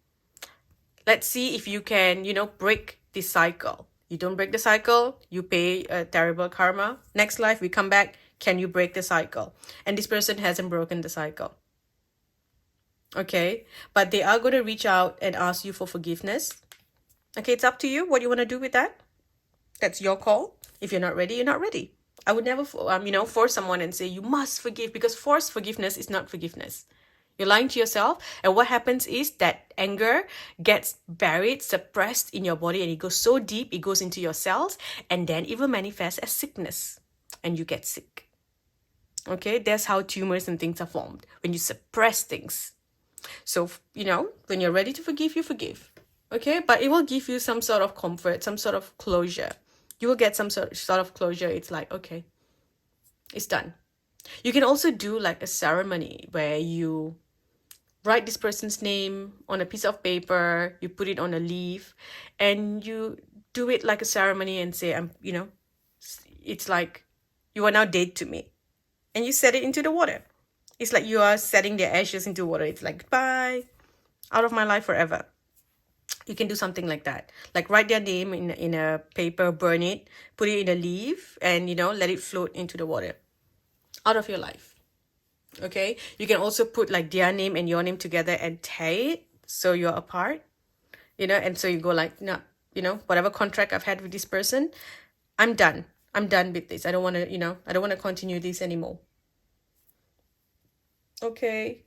let's see if you can, break this cycle. You don't break the cycle, you pay a terrible karma. Next life, we come back. Can you break the cycle? And this person hasn't broken the cycle. Okay, but they are going to reach out and ask you for forgiveness. Okay, it's up to you what you want to do with that. That's your call. If you're not ready, you're not ready. I would never, force someone and say you must forgive, because forced forgiveness is not forgiveness. You're lying to yourself, and what happens is that anger gets buried, suppressed in your body, and it goes so deep, it goes into your cells, and then it will manifest as sickness, and you get sick. Okay, that's how tumors and things are formed, when you suppress things. So, when you're ready to forgive, you forgive. Okay, but it will give you some sort of comfort, some sort of closure. You will get some sort of closure. It's like, okay, it's done. You can also do like a ceremony where you write this person's name on a piece of paper, you put it on a leaf, and you do it like a ceremony and say, it's like you are now dead to me. And you set it into the water. It's like you are setting their ashes into water. It's like, goodbye, out of my life forever. You can do something like that. Like write their name in a paper, burn it, put it in a leaf, and, let it float into the water. Out of your life. Okay, you can also put like their name and your name together and tie it so you're apart, and so you go like, no, whatever contract I've had with this person, I'm done with this. I don't want to continue this anymore. Okay,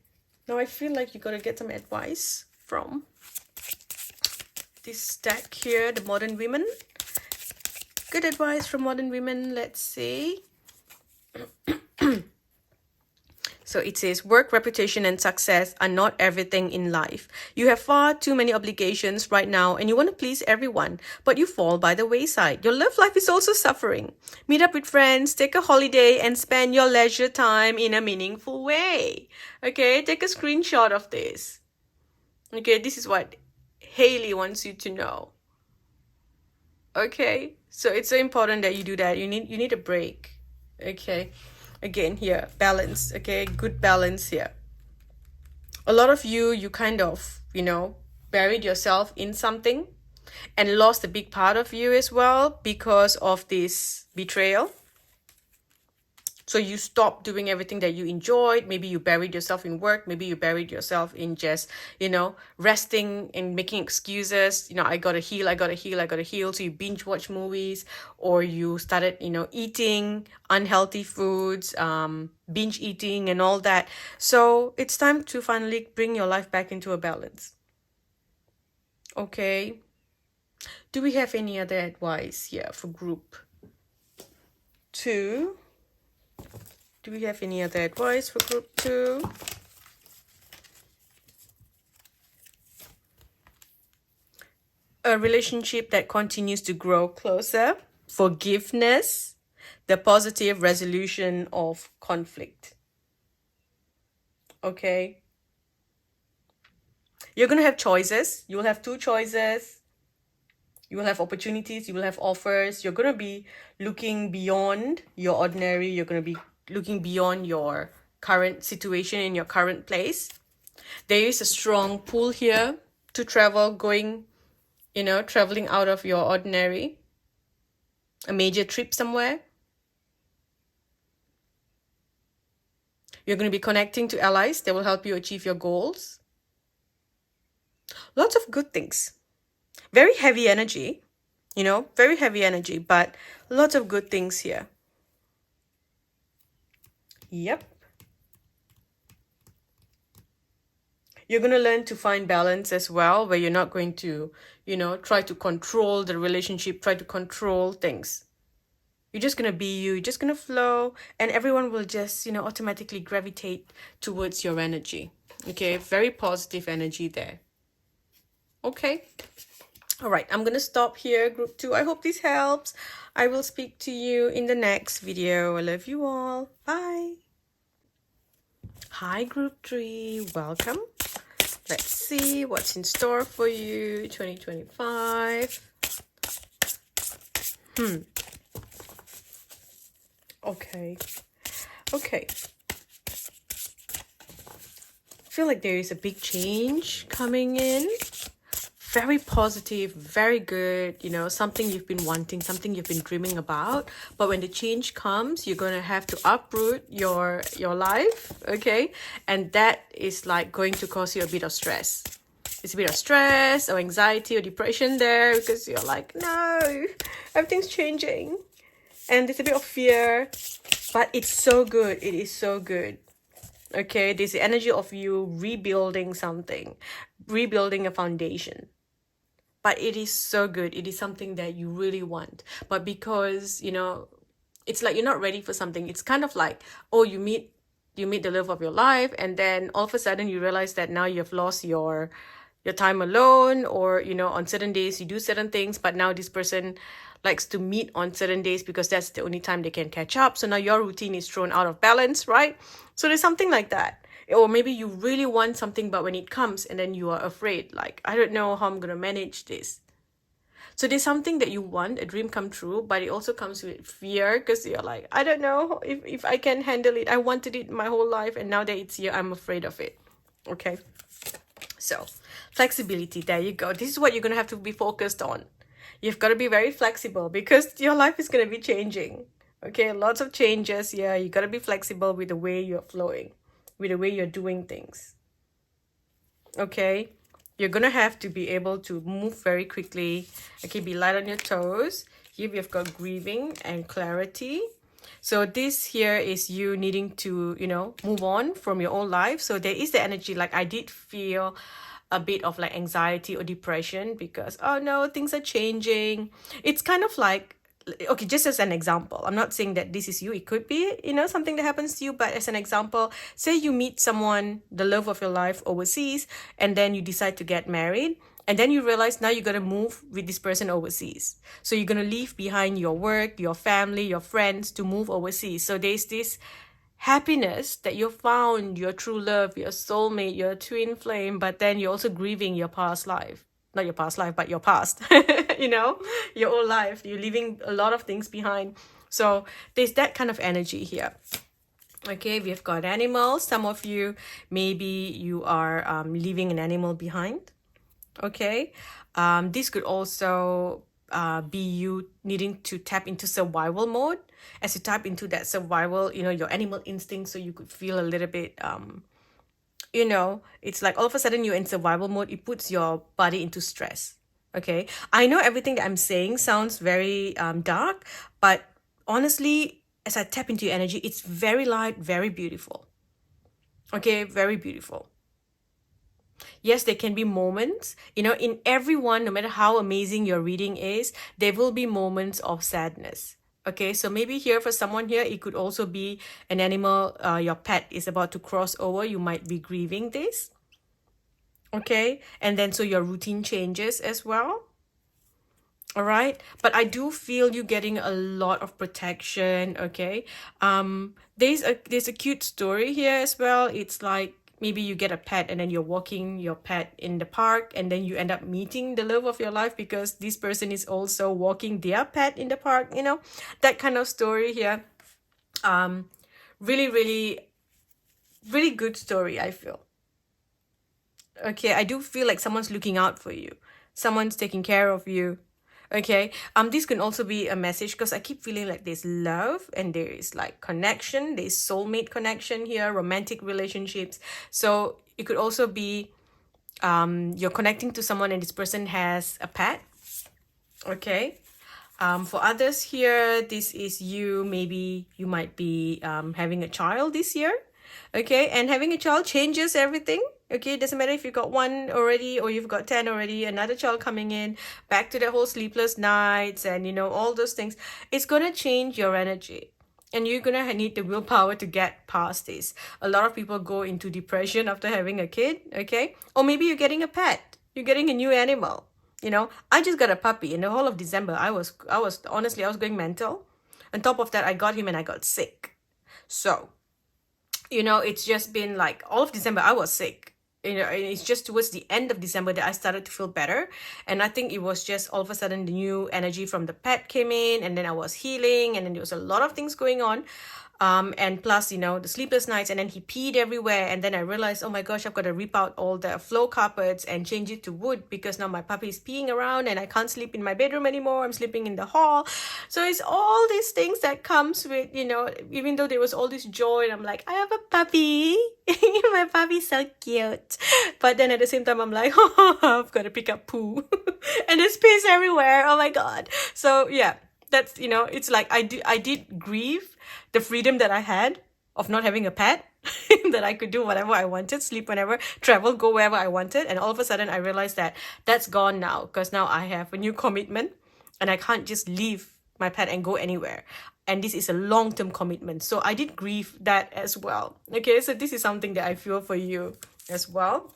now I feel like you gotta get some advice from this deck here, the Modern Women. Good advice from Modern Women. Let's see. So it says, work, reputation, and success are not everything in life. You have far too many obligations right now and you want to please everyone, but you fall by the wayside. Your love life is also suffering. Meet up with friends, take a holiday, and spend your leisure time in a meaningful way. Okay, take a screenshot of this. Okay, this is what Haley wants you to know. Okay, so it's so important that you do that. You need a break. Okay. Again, here, balance, okay? Good balance here. A lot of you kind of, buried yourself in something and lost a big part of you as well because of this betrayal. So you stopped doing everything that you enjoyed. Maybe you buried yourself in work. Maybe you buried yourself in just, resting and making excuses. I gotta heal. So you binge watch movies, or you started, eating unhealthy foods, binge eating and all that. So it's time to finally bring your life back into a balance. Okay. Do we have any other advice here for group 2? Do we have any other advice for group 2? A relationship that continues to grow closer. Forgiveness. The positive resolution of conflict. Okay. You're going to have choices. You will have 2 choices. You will have opportunities. You will have offers. You're going to be looking beyond your ordinary. You're going to be looking beyond your current situation in your current place. There is a strong pull here to travel, going, traveling out of your ordinary. A major trip somewhere. You're going to be connecting to allies that will help you achieve your goals. Lots of good things. Very heavy energy, very heavy energy, but lots of good things here. Yep. You're going to learn to find balance as well, where you're not going to, try to control the relationship, try to control things. You're just going to be you, you're just going to flow, and everyone will just, automatically gravitate towards your energy. Okay, very positive energy there. Okay. All right, I'm going to stop here, group 2. I hope this helps. I will speak to you in the next video. I love you all. Bye. Hi, group 3. Welcome. Let's see what's in store for you 2025. Okay. Okay. I feel like there is a big change coming in. Very positive, very good, you know, something you've been wanting, something you've been dreaming about. But when the change comes, you're going to have to uproot your life, okay? And that is like going to cause you a bit of stress. It's a bit of stress or anxiety or depression there because you're like, no, everything's changing. And there's a bit of fear, but it's so good. It is so good. Okay, there's the energy of you rebuilding something, rebuilding a foundation. But it is so good. It is something that you really want. But because, you know, it's like you're not ready for something. It's kind of like, oh, you meet the love of your life, and then all of a sudden you realize that now you've lost your time alone, or, you know, on certain days you do certain things, but now this person likes to meet on certain days because that's the only time they can catch up. So now your routine is thrown out of balance, right? So there's something like that. Or maybe you really want something, but when it comes and then you are afraid, like, I don't know how I'm going to manage this. So there's something that you want, a dream come true, but it also comes with fear because you're like, I don't know if I can handle it. I wanted it my whole life, and now that it's here, I'm afraid of it. Okay. So flexibility, there you go. This is what you're going to have to be focused on. You've got to be very flexible because your life is going to be changing. Okay, lots of changes. Yeah, you got to be flexible with the way you're flowing, with the way you're doing things. Okay, you're going to have to be able to move very quickly. Okay, be light on your toes. Here we've got grieving and clarity. So this here is you needing to, you know, move on from your own life. So there is the energy, like I did feel a bit of like anxiety or depression because, oh no, things are changing. It's kind of like, okay, just as an example, I'm not saying that this is you. It could be, you know, something that happens to you. But as an example, say you meet someone, the love of your life overseas, and then you decide to get married. And then you realize now you got to move with this person overseas. So you're going to leave behind your work, your family, your friends to move overseas. So there's this happiness that you found your true love, your soulmate, your twin flame, but then you're also grieving your past life. Not your past life, but your past, you know, your old life. You're leaving a lot of things behind. So there's that kind of energy here. Okay, we've got animals. Some of you, maybe you are leaving an animal behind. Okay, this could also be you needing to tap into survival mode. As you tap into that survival, you know, your animal instinct, so you could feel a little bit you know, it's like all of a sudden you're in survival mode. It puts your body into stress. Okay, I know everything that I'm saying sounds very dark, but honestly, as I tap into your energy, it's very light, very beautiful. Okay, very beautiful. Yes, there can be moments, you know, in everyone, no matter how amazing your reading is, there will be moments of sadness. Okay, so maybe here for someone here, it could also be an animal, your pet is about to cross over. You might be grieving this. Okay, and then so your routine changes as well. All right, but I do feel you getting a lot of protection. Okay, there's a cute story here as well. It's like maybe you get a pet and then you're walking your pet in the park, and then you end up meeting the love of your life because this person is also walking their pet in the park, you know, that kind of story here. Really, really, really good story, I feel. Okay, I do feel like someone's looking out for you, someone's taking care of you. Okay, this can also be a message because I keep feeling like there's love and there is like connection, there's soulmate connection here, romantic relationships. So it could also be you're connecting to someone and this person has a pet. Okay, for others here, this is you, maybe you might be having a child this year. Okay, and having a child changes everything. Okay, it doesn't matter if you got one already or you've got 10 already, another child coming in, back to the whole sleepless nights and, you know, all those things. It's going to change your energy. And you're gonna need the willpower to get past this. A lot of people go into depression after having a kid, okay? Or maybe you're getting a pet. You're getting a new animal. I just got a puppy in the whole of December. Honestly, I was going mental. On top of that, I got him and I got sick. So, it's just been like all of December I was sick. And it's just towards the end of December that I started to feel better. And I think it was just all of a sudden the new energy from the pet came in, and then I was healing, and then there was a lot of things going on. And plus, the sleepless nights, and then he peed everywhere. And then I realized, oh my gosh, I've got to rip out all the floor carpets and change it to wood, because now my puppy is peeing around and I can't sleep in my bedroom anymore. I'm sleeping in the hall. So it's all these things that comes with, even though there was all this joy, and I'm like, I have a puppy. My puppy's so cute. But then at the same time, I'm like, oh, I've got to pick up poo. And there's piss everywhere. Oh my God. So yeah, that's, it's like I did grieve the freedom that I had of not having a pet, that I could do whatever I wanted, sleep whenever, travel, go wherever I wanted. And all of a sudden I realized that that's gone now, because now I have a new commitment and I can't just leave my pet and go anywhere. And this is a long-term commitment. So I did grieve that as well. Okay, so this is something that I feel for you as well.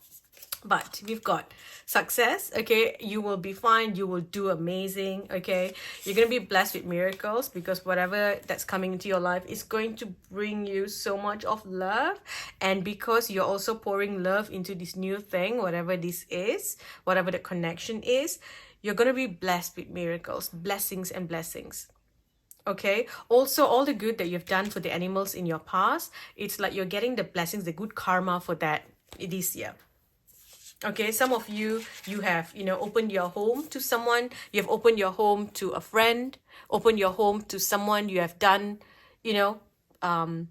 But we've got success, okay? You will be fine. You will do amazing, okay? You're going to be blessed with miracles, because whatever that's coming into your life is going to bring you so much of love. And because you're also pouring love into this new thing, whatever this is, whatever the connection is, you're going to be blessed with miracles, blessings and blessings. Okay, also all the good that you've done for the animals in your past, it's like you're getting the blessings, the good karma for that this year. Okay, some of you have, opened your home to someone, you have opened your home to a friend, opened your home to someone, you have done, whether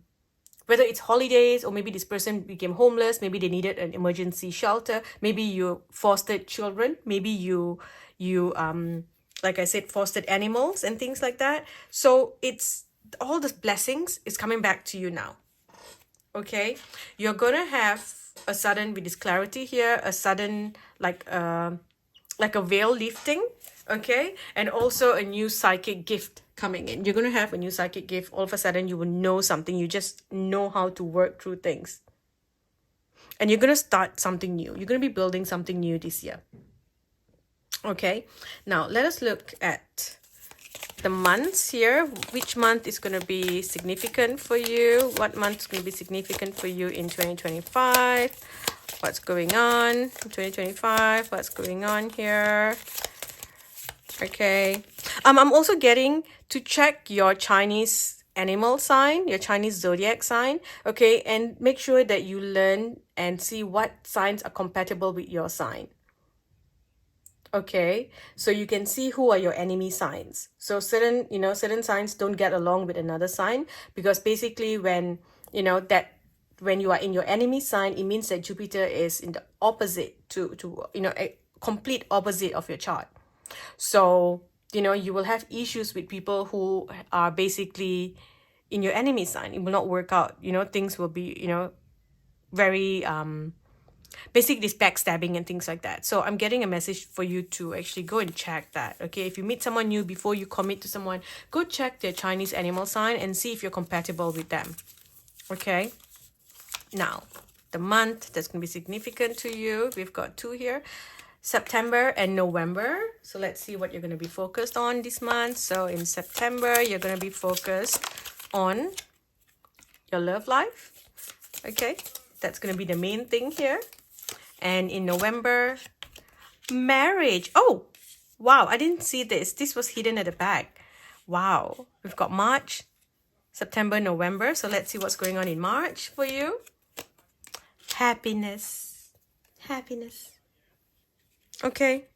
it's holidays, or maybe this person became homeless, maybe they needed an emergency shelter, maybe you fostered children, maybe you like I said, fostered animals and things like that. So it's all the blessings is coming back to you now. Okay, you're gonna have a sudden, with this clarity here, a sudden like a veil lifting, okay, and also a new psychic gift coming in. You're gonna have a new psychic gift. All of a sudden you will know something. You just know how to work through things, and you're gonna start something new. You're gonna be building something new this year. Okay, now let us look at the months here. Which month is going to be significant for you? What month is going to be significant for you in 2025? What's going on in 2025? What's going on here? Okay, I'm also getting to check your Chinese animal sign, your Chinese zodiac sign, okay, and make sure that you learn and see what signs are compatible with your sign. Okay, so you can see who are your enemy signs. So certain signs don't get along with another sign, because basically when you are in your enemy sign, it means that Jupiter is in the opposite to a complete opposite of your chart. So you will have issues with people who are basically in your enemy sign. It will not work out. Things will be very basically this backstabbing and things like that. So I'm getting a message for you to actually go and check that. Okay, if you meet someone new, before you commit to someone, go check their Chinese animal sign and see if you're compatible with them. Okay, now the month that's going to be significant to you, we've got two here, September and November. So let's see what you're going to be focused on this month. So in September, you're going to be focused on your love life. Okay, that's going to be the main thing here. And in November, marriage. Oh, wow, I didn't see this. This was hidden at the back. Wow, we've got March, September, November. So let's see what's going on in March for you. Happiness. Happiness. Okay.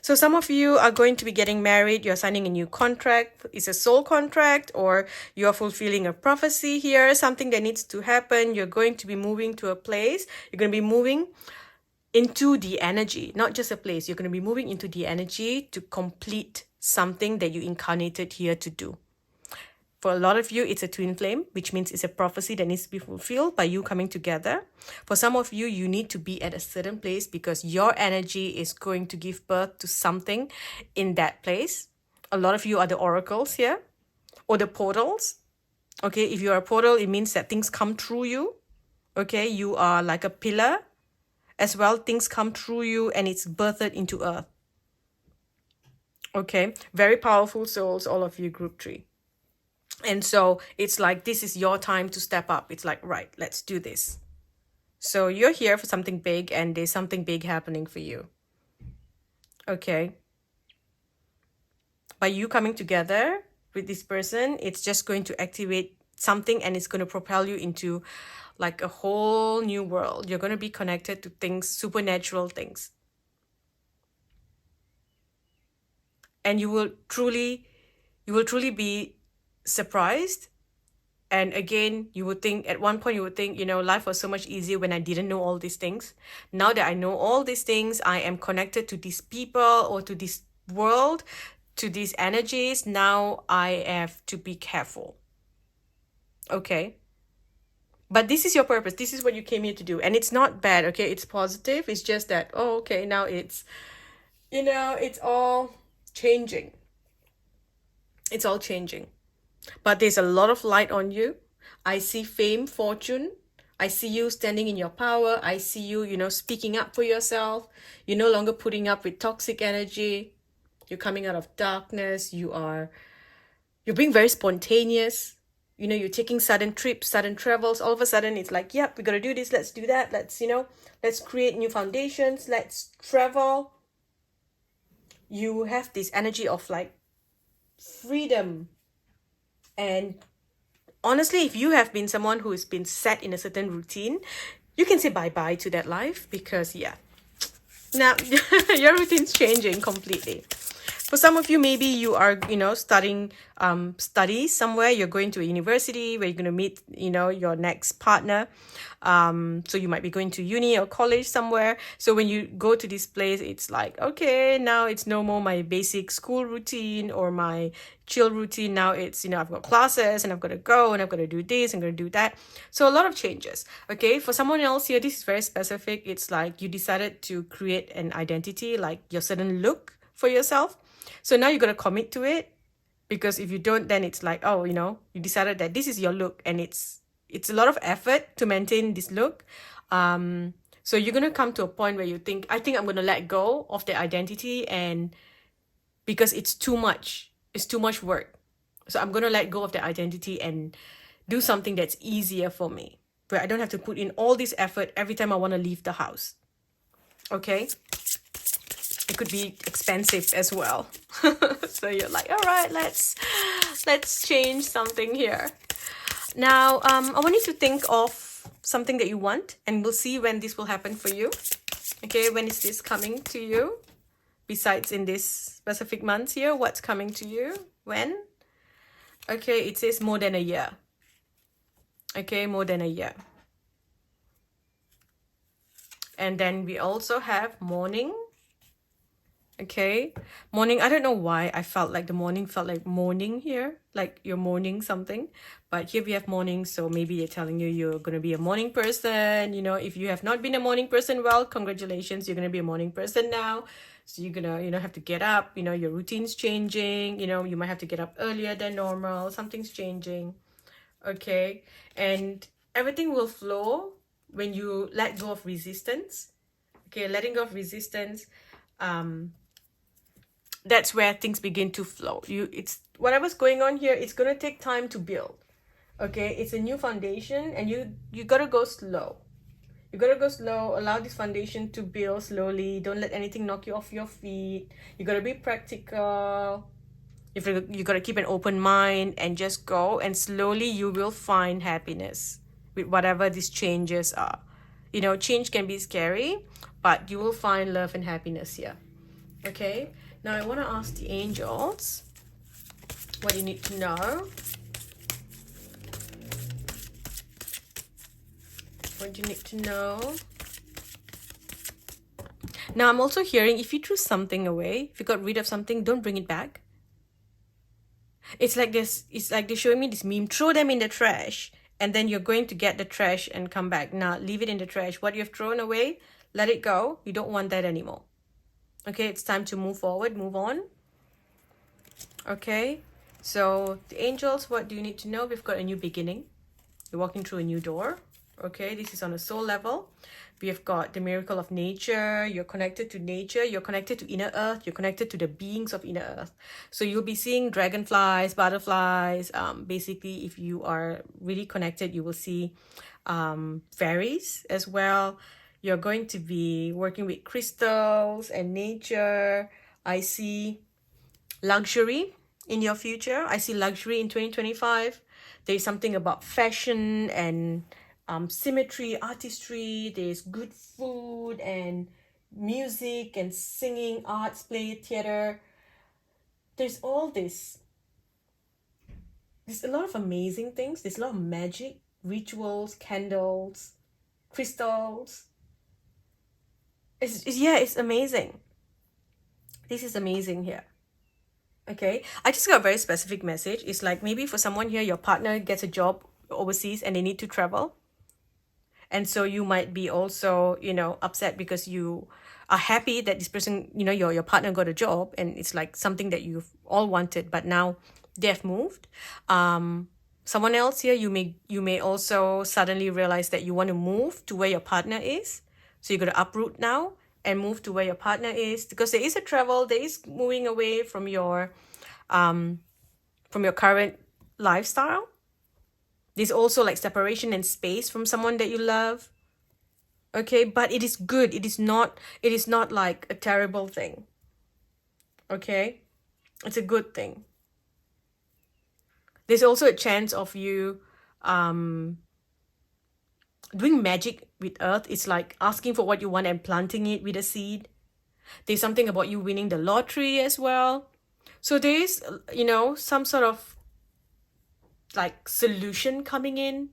So some of you are going to be getting married. You're signing a new contract. It's a soul contract, or you're fulfilling a prophecy here, something that needs to happen. You're going to be moving to a place. You're going to be moving into the energy, not just a place. You're going to be moving into the energy to complete something that you incarnated here to do. For a lot of you, it's a twin flame, which means it's a prophecy that needs to be fulfilled by you coming together. For some of you, you need to be at a certain place because your energy is going to give birth to something in that place. A lot of you are the oracles here, or the portals. Okay, if you are a portal, it means that things come through you. Okay, you are like a pillar as well. Things come through you and it's birthed into earth. Okay, very powerful souls, all of you, group 3. And so it's like, this is your time to step up. It's like, right, let's do this. So you're here for something big and there's something big happening for you. Okay. By you coming together with this person, it's just going to activate something and it's going to propel you into like a whole new world. You're going to be connected to things, supernatural things. And you will truly be surprised. And again, you would think, at one point you would think, life was so much easier when I didn't know all these things. Now that I know all these things, I am connected to these people or to this world, to these energies. Now I have to be careful. Okay. But this is your purpose. This is what you came here to do. And it's not bad, okay? It's positive. It's just that, okay, now it's, it's all changing. It's all changing. But there's a lot of light on you. I see fame, fortune. I see you standing in your power. I see you, speaking up for yourself. You're no longer putting up with toxic energy. You're coming out of darkness. You're being very spontaneous. You're taking sudden trips, sudden travels. All of a sudden, it's like, yep, we got to do this. Let's do that. Let's create new foundations. Let's travel. You have this energy of like freedom. And honestly, if you have been someone who has been set in a certain routine, you can say bye-bye to that life because, now your routine's changing completely. For some of you, maybe you are, studying studies somewhere. You're going to a university where you're going to meet, your next partner. So you might be going to uni or college somewhere. So when you go to this place, it's like, okay, now it's no more my basic school routine or my chill routine. Now it's, I've got classes and I've got to go and I've got to do this and I'm going to do that. So a lot of changes. Okay, for someone else here, this is very specific. It's like you decided to create an identity, like your certain look for yourself. So now you're going to commit to it, because if you don't, then it's like, you decided that this is your look and it's a lot of effort to maintain this look. So you're going to come to a point where you think, I think I'm going to let go of the identity, and because it's too much work. So I'm going to let go of the identity and do something that's easier for me, where I don't have to put in all this effort every time I want to leave the house. Okay? It could be expensive as well. So you're like, all right, let's change something here. Now, I want you to think of something that you want, and we'll see when this will happen for you. Okay, when is this coming to you? Besides in this specific month here, what's coming to you? When? Okay, it says more than a year. Okay, more than a year. And then we also have morning. Okay, morning. I don't know why I felt like the morning felt like mourning here, like you're mourning something. But here we have morning, so maybe they're telling you you're going to be a morning person. If you have not been a morning person, well, congratulations, you're going to be a morning person now. So you're going to, have to get up, your routine's changing, you might have to get up earlier than normal. Something's changing. Okay, and everything will flow when you let go of resistance. Okay, letting go of resistance. That's where things begin to flow. It's whatever's going on here, it's going to take time to build. Okay, it's a new foundation, and you got to go slow. You got to go slow. Allow this foundation to build slowly. Don't let anything knock you off your feet. You got to be practical. You got to keep an open mind and just go, and slowly you will find happiness with whatever these changes are. Change can be scary, but you will find love and happiness here. Okay, now I want to ask the angels what you need to know. What do you need to know? Now I'm also hearing, if you threw something away, if you got rid of something, don't bring it back. It's like this. It's like they're showing me this meme. Throw them in the trash, and then you're going to get the trash and come back. Now leave it in the trash. What you've thrown away, let it go. You don't want that anymore. Okay, it's time to move forward, move on. Okay, So the angels, what do you need to know? We've got a new beginning. You're walking through a new door. Okay, this is on a soul level. We have got the miracle of nature. You're connected to nature. You're connected to inner earth. You're connected to the beings of inner earth. So you'll be seeing dragonflies, butterflies. Basically, if you are really connected, you will see fairies as well. You're going to be working with crystals and nature. I see luxury in your future. I see luxury in 2025. There's something about fashion and symmetry, artistry. There's good food and music and singing, arts, play, theater. There's all this. There's a lot of amazing things. There's a lot of magic, rituals, candles, crystals. It's amazing. This is amazing here. Okay, I just got a very specific message. It's like maybe for someone here, your partner gets a job overseas and they need to travel. And so you might be also, upset because you are happy that this person, your partner got a job and it's like something that you've all wanted, but now they've moved. Someone else here, you may also suddenly realize that you want to move to where your partner is. So you're going to uproot now and move to where your partner is, because there is a travel, there is moving away from your current lifestyle. There's also like separation and space from someone that you love. Okay, but it is good. It is not like a terrible thing. Okay, it's a good thing. There's also a chance of you doing magic with earth. It's like asking for what you want and planting it with a seed. There's something about you winning the lottery as well. So there is, some sort of like solution coming in.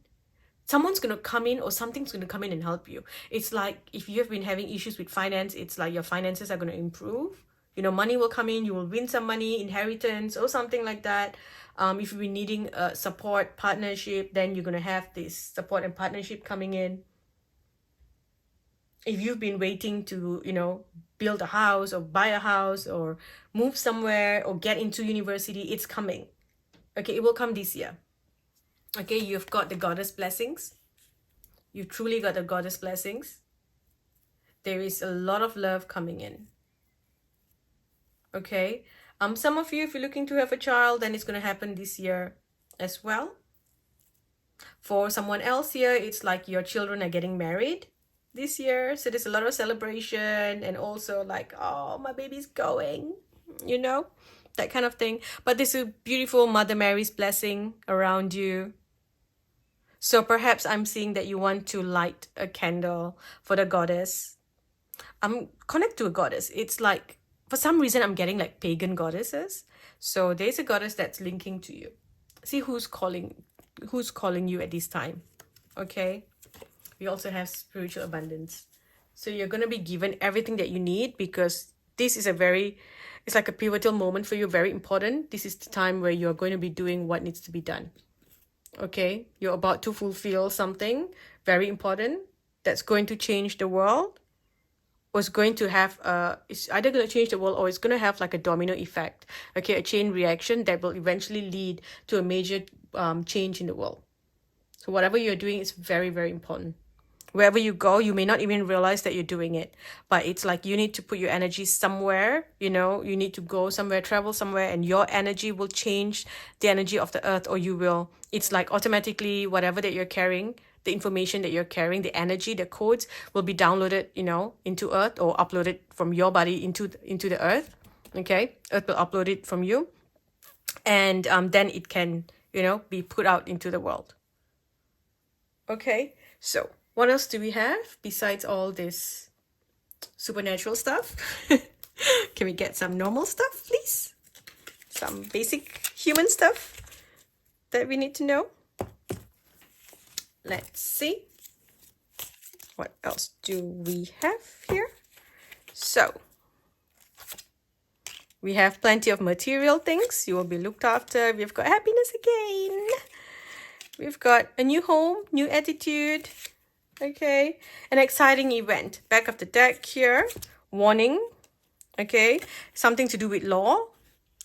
Someone's going to come in or something's going to come in and help you. It's like if you have been having issues with finance, it's like your finances are going to improve. Money will come in, you will win some money, inheritance or something like that. If you've been needing a support, partnership, then you're going to have this support and partnership coming in. If you've been waiting to, build a house or buy a house or move somewhere or get into university, it's coming. Okay, it will come this year. Okay, you've got the goddess blessings. You've truly got the goddess blessings. There is a lot of love coming in. Okay, some of you, if you're looking to have a child, then it's going to happen this year as well. For someone else here, it's like your children are getting married this year. So there's a lot of celebration and also like, oh, my baby's going, that kind of thing. But there's a beautiful Mother Mary's blessing around you. So perhaps I'm seeing that you want to light a candle for the goddess. Connect to a goddess. It's like, for some reason, I'm getting like pagan goddesses. So there's a goddess that's linking to you. See who's calling you at this time. Okay. We also have spiritual abundance. So you're going to be given everything that you need, because this is it's like a pivotal moment for you, very important. This is the time where you're going to be doing what needs to be done. Okay. You're about to fulfill something very important that's going to change the world. Was going to have it's either going to change the world or it's going to have like a domino effect. Okay, a chain reaction that will eventually lead to a major change in the world. So whatever you're doing is very, very important. Wherever you go, you may not even realize that you're doing it, but it's like you need to put your energy somewhere. You need to go somewhere, travel somewhere, and your energy will change the energy of the earth, or you will. It's like automatically whatever that you're carrying, the information that you're carrying, the energy, the codes will be downloaded, into earth, or uploaded from your body into the earth. Okay, earth will upload it from you, and then it can, be put out into the world. Okay, so what else do we have besides all this supernatural stuff? Can we get some normal stuff, please? Some basic human stuff that we need to know. Let's see. What else do we have here? So, we have plenty of material things. You will be looked after. We've got happiness again. We've got a new home, new attitude. Okay. An exciting event. Back of the deck here. Warning. Okay. Something to do with law.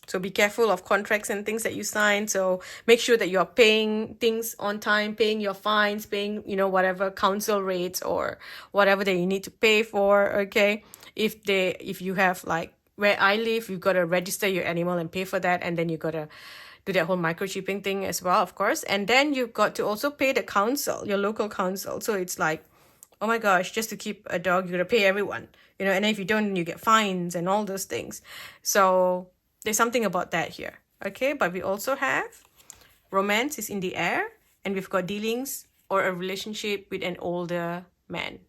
So be careful of contracts and things that you sign. So make sure that you're paying things on time, paying your fines, paying, you know, whatever council rates or whatever that you need to pay for. Okay. If you have, like where I live, you've got to register your animal and pay for that. And then you got to do that whole microchipping thing as well, of course. And then you've got to also pay the council, your local council. So it's like, oh my gosh, just to keep a dog, you got to pay everyone, you know, and if you don't, you get fines and all those things. So there's something about that here. Okay, but we also have romance is in the air, and we've got dealings or a relationship with an older man.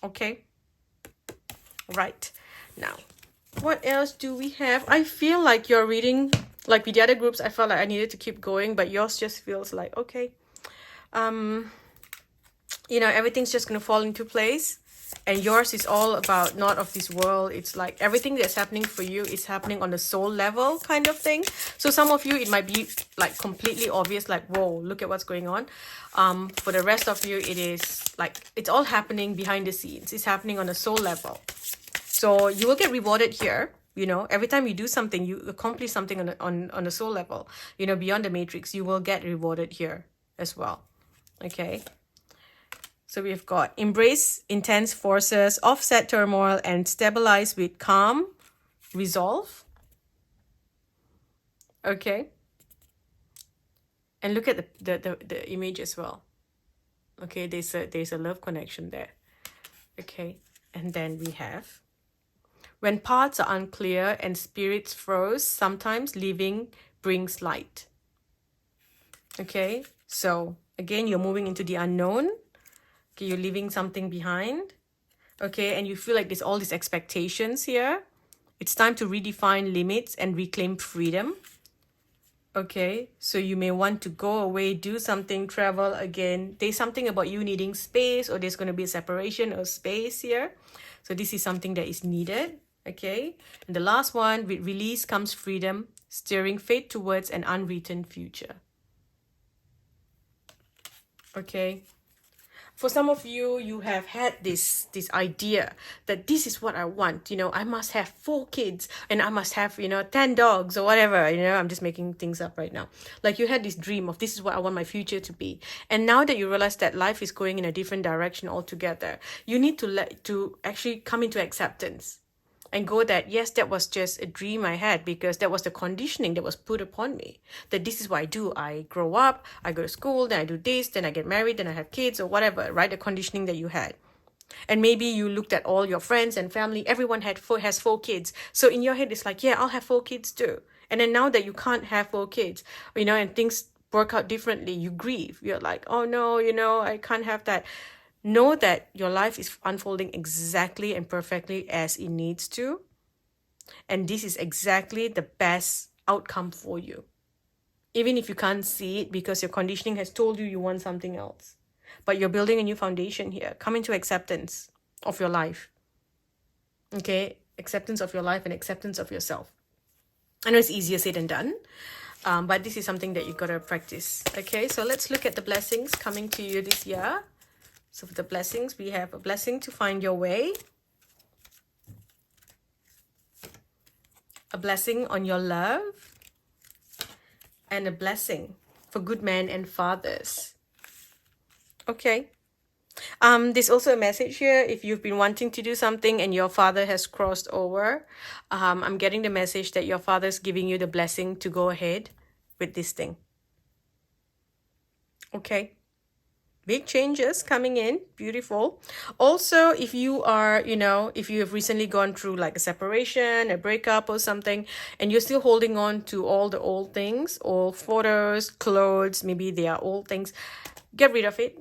Okay, right. Now, what else do we have? I feel like you're reading, like with the other groups, I felt like I needed to keep going, but yours just feels like, okay, you know, everything's just going to fall into place. And yours is all about not of this world. It's like everything that's happening for you is happening on the soul level kind of thing. So some of you, it might be like completely obvious, like, whoa, look at what's going on. For the rest of you, it is like, it's all happening behind the scenes. It's happening on a soul level. So you will get rewarded here. You know, every time you do something, you accomplish something on a soul level, you know, beyond the matrix, you will get rewarded here as well. Okay. So we've got embrace intense forces, offset turmoil, and stabilize with calm resolve. Okay. And look at the image as well. Okay, there's a love connection there. Okay. And then we have when paths are unclear and spirits froze, sometimes leaving brings light. Okay. So again, you're moving into the unknown. Okay, you're leaving something behind. Okay, and you feel like there's all these expectations here. It's time to redefine limits and reclaim freedom. Okay, so you may want to go away, do something, travel again. There's something about you needing space, or there's going to be a separation of space here. So this is something that is needed. Okay, and the last one, with release comes freedom, steering fate towards an unwritten future. Okay. For some of you, you have had this idea that this is what I want. You know, I must have 4 kids and I must have, you know, 10 dogs or whatever. You know, I'm just making things up right now. Like you had this dream of this is what I want my future to be. And now that you realize that life is going in a different direction altogether, you need to actually come into acceptance. And go that, yes, that was just a dream I had because that was the conditioning that was put upon me. That this is what I do. I grow up, I go to school, then I do this, then I get married, then I have kids or whatever, right? The conditioning that you had. And maybe you looked at all your friends and family, everyone has 4 kids. So in your head, it's like, yeah, I'll have 4 kids too. And then now that you can't have 4 kids, you know, and things work out differently, you grieve. You're like, oh no, you know, I can't have that. Know that your life is unfolding exactly and perfectly as it needs to. And this is exactly the best outcome for you. Even if you can't see it because your conditioning has told you want something else. But you're building a new foundation here. Come into acceptance of your life. Okay? Acceptance of your life and acceptance of yourself. I know it's easier said than done. But this is something that you got to practice. Okay? So let's look at the blessings coming to you this year. So for the blessings, we have a blessing to find your way, a blessing on your love, and a blessing for good men and fathers. Okay. There's also a message here. If you've been wanting to do something and your father has crossed over, I'm getting the message that your father's giving you the blessing to go ahead with this thing. Okay. Big changes coming in. Beautiful. Also, if you are, you know, if you have recently gone through like a separation, a breakup or something, and you're still holding on to all the old things, old photos, clothes, maybe they are old things, get rid of it.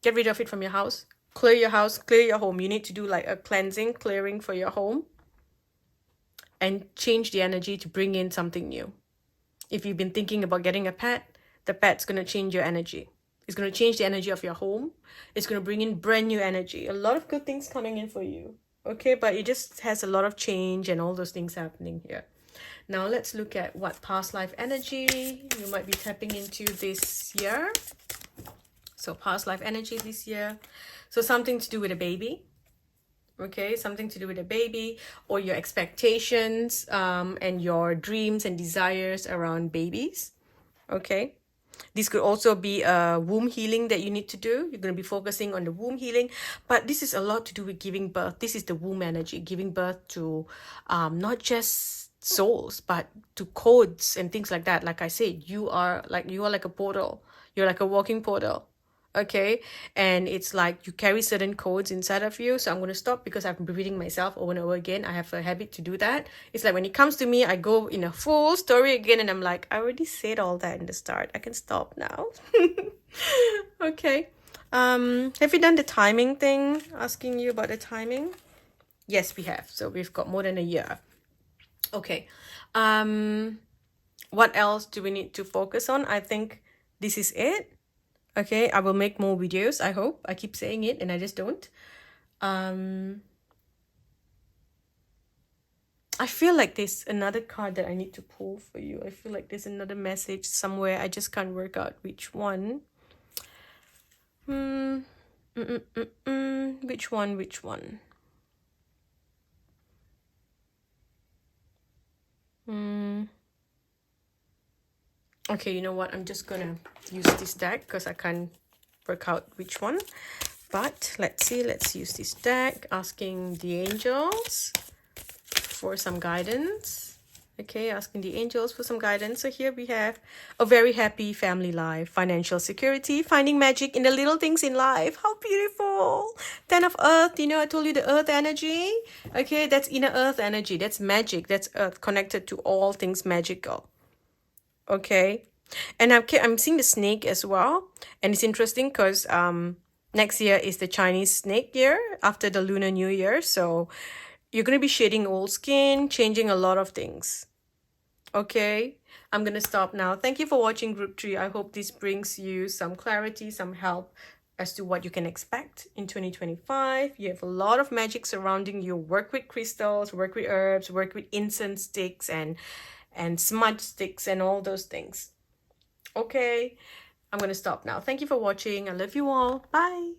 Get rid of it from your house. Clear your house, clear your home. You need to do like a cleansing, clearing for your home. And change the energy to bring in something new. If you've been thinking about getting a pet, the pet's going to change your energy. It's going to change the energy of your home. It's going to bring in brand new energy. A lot of good things coming in for you. Okay, but it just has a lot of change and all those things happening here. Now let's look at what past life energy you might be tapping into this year. So past life energy this year. So something to do with a baby. Okay, something to do with a baby, or your expectations and your dreams and desires around babies. Okay, this could also be a womb healing that you need to do. You're going to be focusing on the womb healing, but this is a lot to do with giving birth. This is the womb energy, giving birth to not just souls, but to codes and things like that. Like I said, you are like a portal. You're like a walking portal. Okay, and it's like you carry certain codes inside of you. So I'm going to stop because I've been repeating myself over and over again. I have a habit to do that. It's like when it comes to me, I go in a full story again, and I'm like, I already said all that in the start. I can stop now. Okay, have you done the timing thing, asking you about the timing? Yes, we have. So we've got more than a year. Okay, what else do we need to focus on? I think this is it. Okay, I will make more videos, I hope. I keep saying it and I just don't. I feel like there's another card that I need to pull for you. I feel like there's another message somewhere. I just can't work out which one. Which one? Okay, you know what? I'm just gonna use this deck because I can't work out which one. But let's see. Let's use this deck, asking the angels for some guidance. Okay, asking the angels for some guidance. So here we have a very happy family life, financial security, finding magic in the little things in life. How beautiful. 10 of earth, you know, I told you the earth energy. Okay, that's inner earth energy. That's magic. That's earth connected to all things magical. Okay, and I'm seeing the snake as well. And it's interesting because next year is the Chinese snake year after the Lunar New Year. So you're going to be shedding old skin, changing a lot of things. Okay, I'm going to stop now. Thank you for watching Group 3. I hope this brings you some clarity, some help as to what you can expect in 2025. You have a lot of magic surrounding you. Work with crystals, work with herbs, work with incense sticks and smudge sticks and all those things. Okay, I'm going to stop now. Thank you for watching. I love you all. Bye.